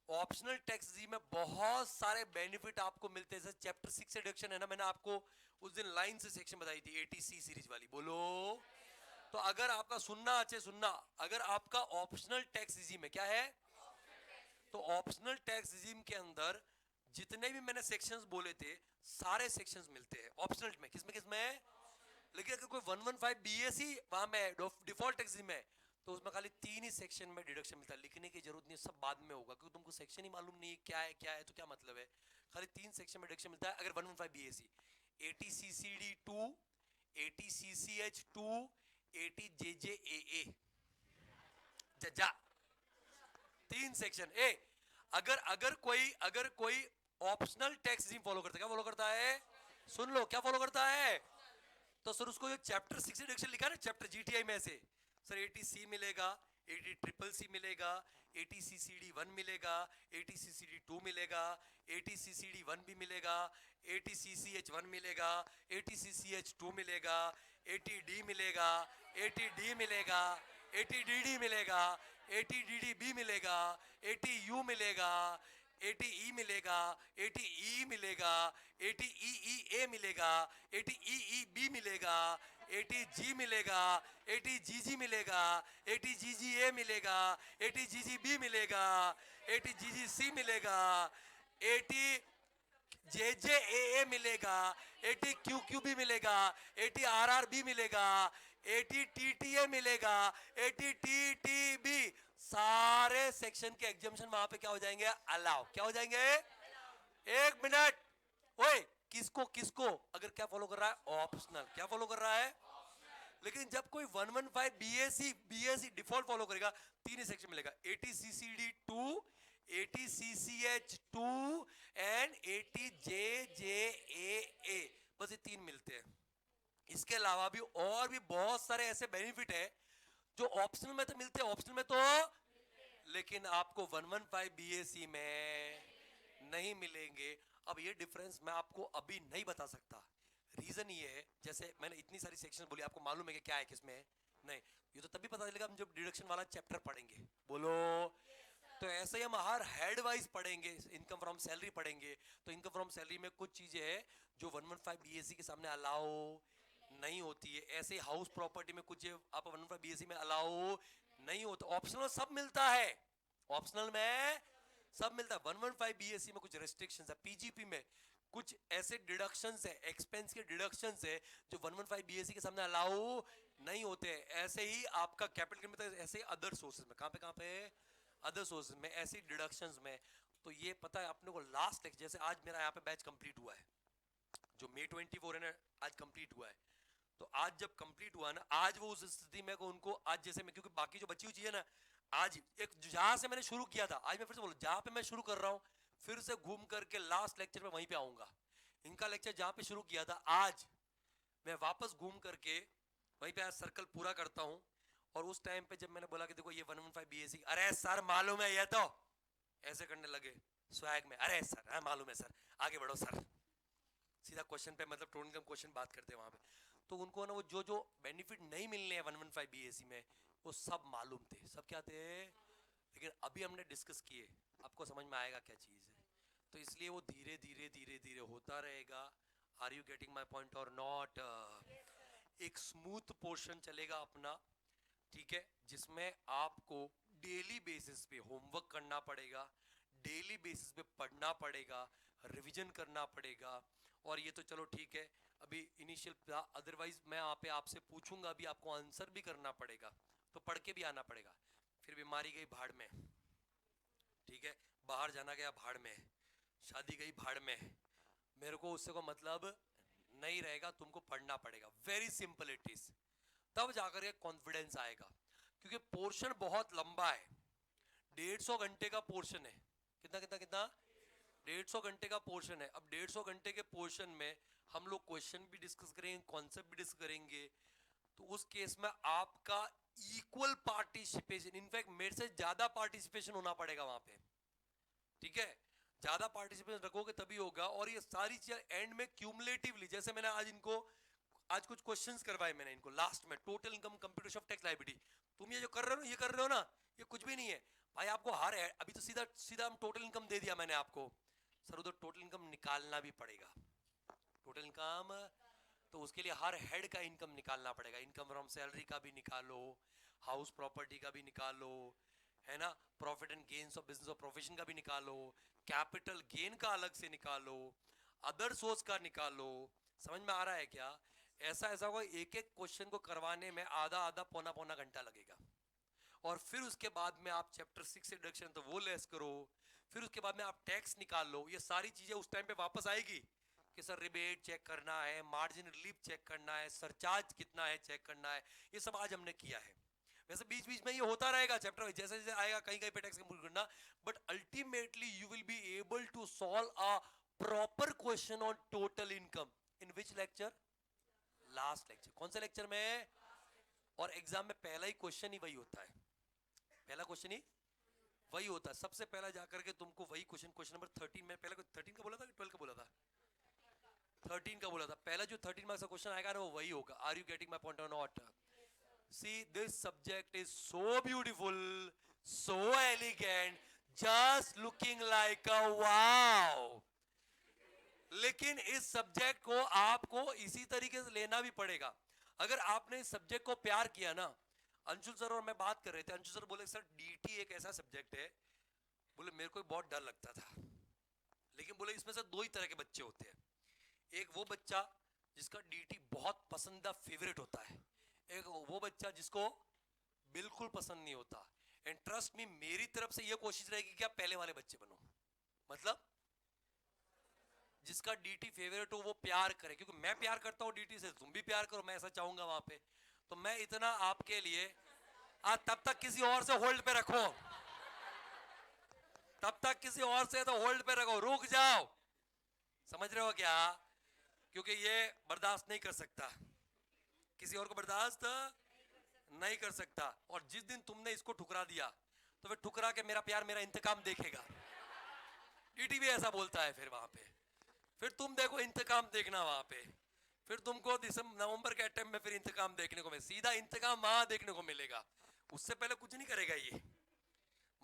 Optional tax regime में बहुत सारे बेनिफिट आपको मिलते हैं। चैप्टर 6 से डिडक्शन है ना, मैंने आपको उस दिन लाइन से सेक्शन बताई थी, एटीसी सीरीज वाली। बोलो। तो अगर आपका सुनना अच्छे सुनना, अगर आपका ऑप्शनल टैक्स रिजीम है, क्या है? तो ऑप्शनल टैक्स रिजीम के अंदर जितने भी मैंने सेक्शंस बोले थे, सारे सेक्शंस मिलते हैं ऑप्शनल में। किसमें किसमें? लेकिन अगर कोई 115 बीएससी वहां में डिफॉल्ट टैक्स रिजीम है, तो उसमें खाली 3 ही सेक्शन में डिडक्शन मिलता है। लिखने की जरूरत नहीं है, सब बाद में होगा, क्योंकि तुमको सेक्शन ही मालूम नहीं है क्या है तो क्या मतलब है। खाली 3 सेक्शन में डिडक्शन मिलता है अगर 115 बीएससी। एटीसीसीडी 2, एटीसीसीएच 2, 80 JJAA जजा, 3 सेक्शन। ए अगर कोई ऑप्शनल टैक्स रिजीम फॉलो करता है, क्या फॉलो करता है? सुन लो, क्या फॉलो करता है? तो सर उसको जो चैप्टर 6 डिडक्शन लिखा है ना चैप्टर जीटीआई में से, सर 80C मिलेगा, 80CCC मिलेगा, 80CCD1 मिलेगा, 80CCD2 मिलेगा, 80CCD1 भी मिलेगा, 80CCH1 मिलेगा, 80CCH2 मिलेगा, 80D मिलेगा, 80D मिलेगा, 80DD मिलेगा, 80DDB मिलेगा, 80U मिलेगा, 80E मिलेगा, 80E मिलेगा, 80EEA मिलेगा, 80EEB मिलेगा, 80G मिलेगा, 80GG मिलेगा, 80GGA मिलेगा, 80GGB मिलेगा, 80GGC मिलेगा, 80JJAA मिलेगा, 80QQB मिलेगा, 80RRB मिलेगा, 80TTA मिलेगा, 80TTB। सारे सेक्शन के एग्जामिशन वहां पे क्या हो जाएंगे? अलाउ। क्या हो जाएंगे? 1 मिनट, ओए किसको किसको? अगर क्या फॉलो कर रहा है? ऑप्शनल। क्या फॉलो कर रहा है? लेकिन जब कोई 115 बीएससी डिफॉल्ट फॉलो करेगा, 3 ही सेक्शन मिलेगा, 80CCD2, 80CCH2 एंड 80JJAA, बस ये 3 मिलते हैं। इसके अलावा भी और भी बहुत सारे ऐसे बेनिफिट है जो ऑप्शनल में तो मिलते हैं, ऑप्शनल में तो, लेकिन आपको 115 बीएससी में नहीं मिलेंगे। अब ये डिफरेंस मैं आपको अभी नहीं बता सकता। रीजन ये है, जैसे मैंने इतनी सारी सेक्शन बोली, आपको मालूम है कि क्या है किसमें नहीं, ये तो तभी पता चलेगा हम जब डिडक्शन वाला चैप्टर पढ़ेंगे। बोलो। तो ऐसे ही हम हर हेड वाइज पढ़ेंगे। इनकम फ्रॉम सैलरी पढ़ेंगे, तो इनकम फ्रॉम सैलरी में कुछ चीजें हैं जो 115 बीएससी के सामने अलाउ नहीं होती है। ऐसे हाउस प्रॉपर्टी में कुछ आप 115 बीएससी में अलाउ नहीं होता। ऑप्शनल सब मिलता है, ऑप्शनल में सब मिलता है। 115 बीएससी में कुछ रेस्ट्रिक्शंस है, पीजीपी में कुछ ऐसे डिडक्शंस है, एक्सपेंस के डिडक्शंस है जो 115 बीएससी के सामने अलाउ नहीं होते हैं। ऐसे ही आपका कैपिटल में, ऐसे ही अदर सोर्सेज में, कहां पे अदर सोर्सेज में, ऐसे डिडक्शंस में। तो ये पता है अपने को लास्ट लेक्चर, जैसे आज मेरा यहाँ पे बैच कंप्लीट हुआ है, जो May 24 है ना, आज कंप्लीट हुआ है। तो आज जब कंप्लीट हुआ ना, आज वो उस स्थिति में को उनको आज जैसे मैं, क्योंकि बाकी जो बची हुई चीजें ना, आज एक जहां से मैंने शुरू किया था, आज मैं फिर से बोलूं जहां पे मैं शुरू कर रहा हूं, फिर से घूम करके लास्ट लेक्चर में वहीं पे आऊंगा। इनका लेक्चर जहां पे शुरू किया था, आज मैं वापस घूम करके वहीं पे आज सर्कल पूरा करता हूं। और उस टाइम पे जब मैंने बोला कि देखो ये 115 बीएससी, अरे सर मालूम है ये तो, ऐसे करने लगे स्वैग में, अरे सर हाँ मालूम है सर, आगे बढ़ो सर, सीधा क्वेश्चन पे, मतलब टोन कम क्वेश्चन बात करते हैं वहां पे। तो उनको ना वो जो बेनिफिट नहीं मिलने हैं 115 बीएससी में, वो सब मालूम थे, सब क्या थे, लेकिन अभी हमने डिस्कस किए, आपको समझ में आएगा क्या चीज है। तो इसलिए वो धीरे धीरे धीरे धीरे होता रहेगा। Are you getting my point और नॉट? एक स्मूथ पोर्शन चलेगा अपना, ठीक है, जिसमें आपको डेली बेसिस पे होमवर्क करना पड़ेगा, डेली बेसिस पे पढ़ना पड़ेगा, रिवीजन करना पड़ेगा। और ये तो चलो ठीक है, अभी इनिशियल, अदरवाइज मैं यहाँ पे आपसे पूछूंगा, अभी आपको आंसर भी करना पड़ेगा, तो पढ़ के भी आना पड़ेगा। फिर बीमारी गई भाड़ में, ठीक है, बाहर जाना गया भाड़ में, शादी गई भाड़ में, मेरे को उससे को मतलब नहीं रहेगा, तुमको पढ़ना पड़ेगा। वेरी सिंपल इट इज, तब जाकर के कॉन्फिडेंस आएगा। क्योंकि पोर्शन बहुत लंबा है, 150 घंटे का पोर्शन है। कितना कितना कितना? 150 घंटे का पोर्शन है। अब 150 घंटे के पोर्शन में हम लोग क्वेश्चन भी डिस्कस करेंगे, कॉन्सेप्ट भी डिस्कस करेंगे। तो उस केस में आपका इक्वल पार्टिसिपेशन, इनफैक्ट मेरे से ज्यादा पार्टिसिपेशन होना पड़ेगा वहां पे, ठीक है, ज्यादा पार्टिसिपेशन रखोगे तभी होगा। और ये सारी चीजें एंड में क्यूमुलेटिवली, जैसे मैंने आज इनको, आज कुछ क्वेश्चंस करवाए मैंने इनको लास्ट में, total income, computation of tax liability. तुम ये जो कर रहे हो ना, ये कर रहे हो ना, ये कुछ भी नहीं है भाई। आपको हर अभी तो सीधा सीधा हम टोटल इनकम दे दिया मैंने आपको, सर उधर टोटल इनकम निकालना भी पड़ेगा, टोटल इनकम। तो उसके लिए हर हेड का इनकम निकालना पड़ेगा, इनकम फ्रॉम सैलरी का भी निकालो, हाउस प्रॉपर्टी का भी निकालो, है ना, profit and gains of business of profession का भी निकालो, कैपिटल गेन का अलग से निकालो, अदर सोर्स का निकालो। समझ में आ रहा है क्या? ऐसा ऐसा होगा, एक एक क्वेश्चन को करवाने में आधा आधा पौना पौना घंटा लगेगा। और फिर उसके बाद में आप चैप्टर 6 से डिडक्शन तो वो लेस करो, फिर उसके बाद में आप टैक्स निकाल लो। ये सारी चीजें उस टाइम पे वापस आएगी कि कि सर रिबेट चेक करना है, मार्जिन रिलीफ चेक करना है, सरचार्ज कितना है चेक करना है, ये सब आज हमने किया है। वैसे बीच बीच में ये होता रहेगा चैप्टर वाइज, जैसे जैसे आएगा कहीं कहीं पे टैक्स कंप्यूट करना, but ultimately you will be able to solve a proper question on total income in which lecture? Last lecture. कौन से लेक्चर में? और एग्जाम में पहला ही क्वेश्चन ही वही होता है, पहला क्वेश्चन ही वही होता है। सबसे पहला जाकर के तुमको वही क्वेश्चन, क्वेश्चन नंबर 13 में, पहले 13 का बोला था कि 12 का बोला था? 13 का बोला था। पहला जो 13 मार्क्स का क्वेश्चन आएगा ना वो वही होगा। Are you getting my point और not? See this subject is so beautiful, so elegant, just looking like a wow. लेकिन इस सब्जेक्ट को आपको इसी तरीके से लेना भी पड़ेगा। अगर आपने इस सब्जेक्ट को प्यार किया ना, अंशुल सर और मैं बात कर रहे थे, अंशुल सर बोले सर डीटी एक ऐसा सब्जेक्ट है, बोले मेरे को बहुत डर लगता था, लेकिन बोले इसमें से दो ही तरह के बच्चे होते हैं, एक वो बच्चा जिसका डीटी बहुत पसंदीदा फेवरेट होता है, एक वो बच्चा जिसको बिल्कुल पसंद नहीं होता। एंड ट्रस्ट मी, मेरी तरफ से ये कोशिश रहेगी कि आप पहले वाले बच्चे बनो, मतलब जिसका डीटी फेवरेट हो वो प्यार करे, क्योंकि मैं प्यार करता हूँ डीटी से, तुम भी प्यार करो, मैं ऐसा चाहूंगा वहां पे। तो मैं इतना आपके लिए तब तक किसी और से होल्ड पे रखो, तब तक किसी और से तो होल्ड पे रखो, रुक जाओ, समझ रहे हो क्या? क्योंकि ये बर्दाश्त नहीं कर सकता, किसी और को बर्दाश्त नहीं कर सकता। और जिस दिन तुमने इसको ठुकरा दिया तो फिर ठुकरा के मेरा प्यार मेरा इंतकाम देखेगा। डीटी भी ऐसा बोलता है। फिर वहां पे फिर तुम देखो इंतकाम देखना वहां पे, फिर तुमको दिसंबर नवंबर के टाइम में फिर इंतकाम देखने को मिले, सीधा इंतकाम वहां देखने को मिलेगा। उससे पहले कुछ नहीं करेगा, ये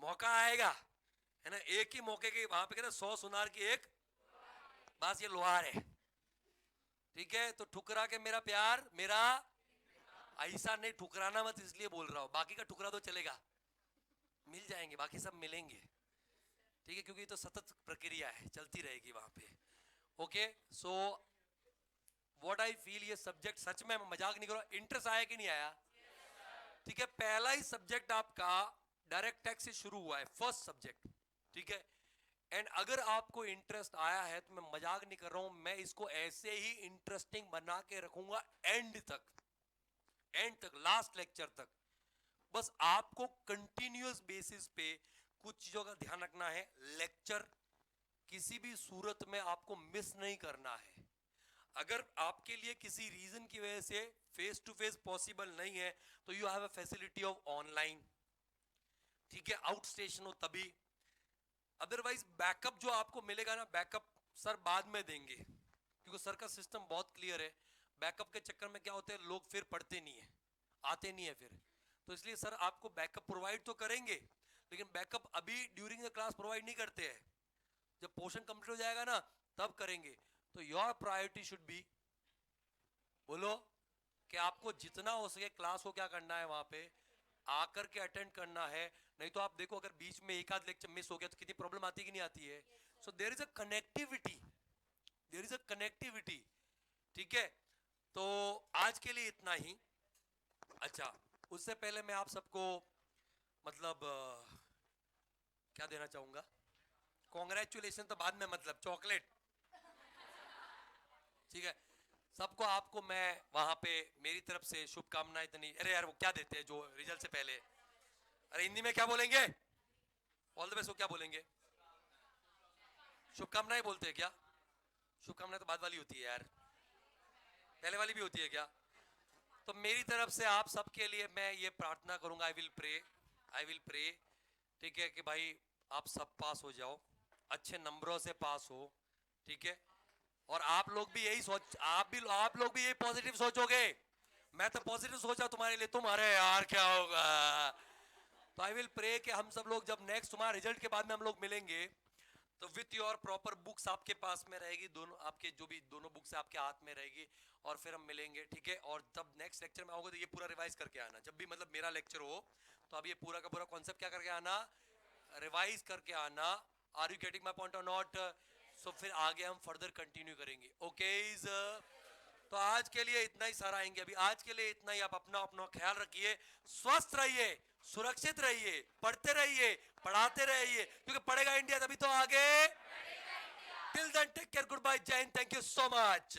मौका आएगा, है ना? एक ही मौके की वहां पे कहते 100 सुनार की एक, बस ये लोहार है, ठीक है? तो ठुकरा के मेरा प्यार मेरा, ऐसा नहीं ठुकराना मत, इसलिए बोल रहा हूं। बाकी का ठुकरा तो चलेगा, मिल जाएंगे, बाकी सब मिलेंगे, ठीक है? क्योंकि तो सतत प्रक्रिया है, चलती रहेगी वहां पे। Okay, so what I feel, ये सब्जेक्ट सच में मजाक नहीं करो, इंटरेस्ट आया कि नहीं आया? ठीक है, पहला ही सब्जेक्ट आपका डायरेक्ट टैक्स से शुरू हुआ है, फर्स्ट सब्जेक्ट, ठीक है? एंड अगर आपको इंटरेस्ट आया है तो मैं मजाक नहीं कर रहा हूं, मैं इसको ऐसे ही इंटरेस्टिंग बना के रखूंगा एंड तक, एंड तक, लास्ट लेक्चर तक। बस आपको कंटिन्यूअस बेसिस पे कुछ चीजों का ध्यान रखना है, लेक्चर किसी भी सूरत में आपको मिस नहीं करना है। अगर आपके लिए किसी रीजन की वजह से फेस टू फेस पॉसिबल नहीं है तो you have a facility of online, ठीक है? आउट स्टेशन हो तभी, अदरवाइज बैकअप जो आपको मिलेगा ना, बैकअप सर बाद में देंगे, क्योंकि सर का सिस्टम बहुत क्लियर है। बैकअप के चक्कर में क्या होते हैं, लोग फिर पढ़ते नहीं है, आते नहीं है फिर, तो इसलिए सर आपको बैकअप प्रोवाइड तो करेंगे, लेकिन बैकअप अभी ड्यूरिंग द क्लास प्रोवाइड नहीं करते हैं, जब पोर्शन कंप्लीट हो जाएगा ना तब करेंगे। तो योर प्रायोरिटी शुड बी, बोलो, कि आपको जितना हो सके क्लास को क्या करना है, वहां पे आकर के अटेंड करना है। नहीं तो आप देखो अगर बीच में एक आध लेक्चर मिस हो गया तो कितनी प्रॉब्लम आती है कि नहीं आती है? So there is a connectivity, there is a connectivity, ठीक है? तो आज के लिए इतना ही। अच्छा, उससे पहले मैं आप सबको मतलब क्या देना चाहूंगा, कॉन्ग्रेचुलेशन तो बाद में, मतलब चॉकलेट, ठीक है? सबको, आपको मैं वहां पे मेरी तरफ से शुभकामनाएं इतनी, अरे यार वो क्या देते हैं जो रिजल्ट से पहले, अरे हिंदी में क्या बोलेंगे, ऑल द बेस्ट को क्या बोलेंगे? शुभकामनाएं बोलते हैं क्या? शुभकामनाएं तो बाद वाली होती है यार, पहले वाली भी होती है क्या? तो मेरी तरफ से आप सबके लिए मैं ये प्रार्थना करूंगा, I will pray, I will pray, ठीक है? कि भाई आप सब पास हो जाओ, अच्छे नंबरों से पास हो, ठीक है? और आप लोग भी यही सोच, आप लोग भी यही पॉजिटिव सोचोगे। मैं तो पॉजिटिव सोचा तुम्हारे लिए, तुम्हारे यार क्या होगा। तो आई विल प्रे कि हम सब लोग जब नेक्स्ट तुम्हारे रिजल्ट के बाद में हम लोग मिलेंगे तो विथ योर प्रॉपर बुक्स आपके पास में रहेगी, दोनों आपके जो भी दोनों बुक्स आपके हाथ में रहेगी, और फिर हम मिलेंगे, ठीक है? और तब नेक्स्ट लेक्चर में आओगे तो ये पूरा रिवाइज करके आना, जब भी मतलब मेरा लेक्चर हो तो अब ये पूरा का पूरा कॉन्सेप्ट क्या करके आना, रिवाइज करके आना। Are you getting my point और नॉट? सो फिर आगे हम फर्दर कंटिन्यू करेंगे, ओके? तो आज के लिए इतना ही सारा आएंगे, अभी आज के लिए इतना ही। आप अपना अपना ख्याल रखिए, स्वस्थ रहिए, सुरक्षित रहिए, पढ़ते रहिए, पढ़ाते रहिए, क्योंकि पढ़ेगा इंडिया तभी तो आगे Till then, take care. Goodbye, Jai Hind. Thank you so much.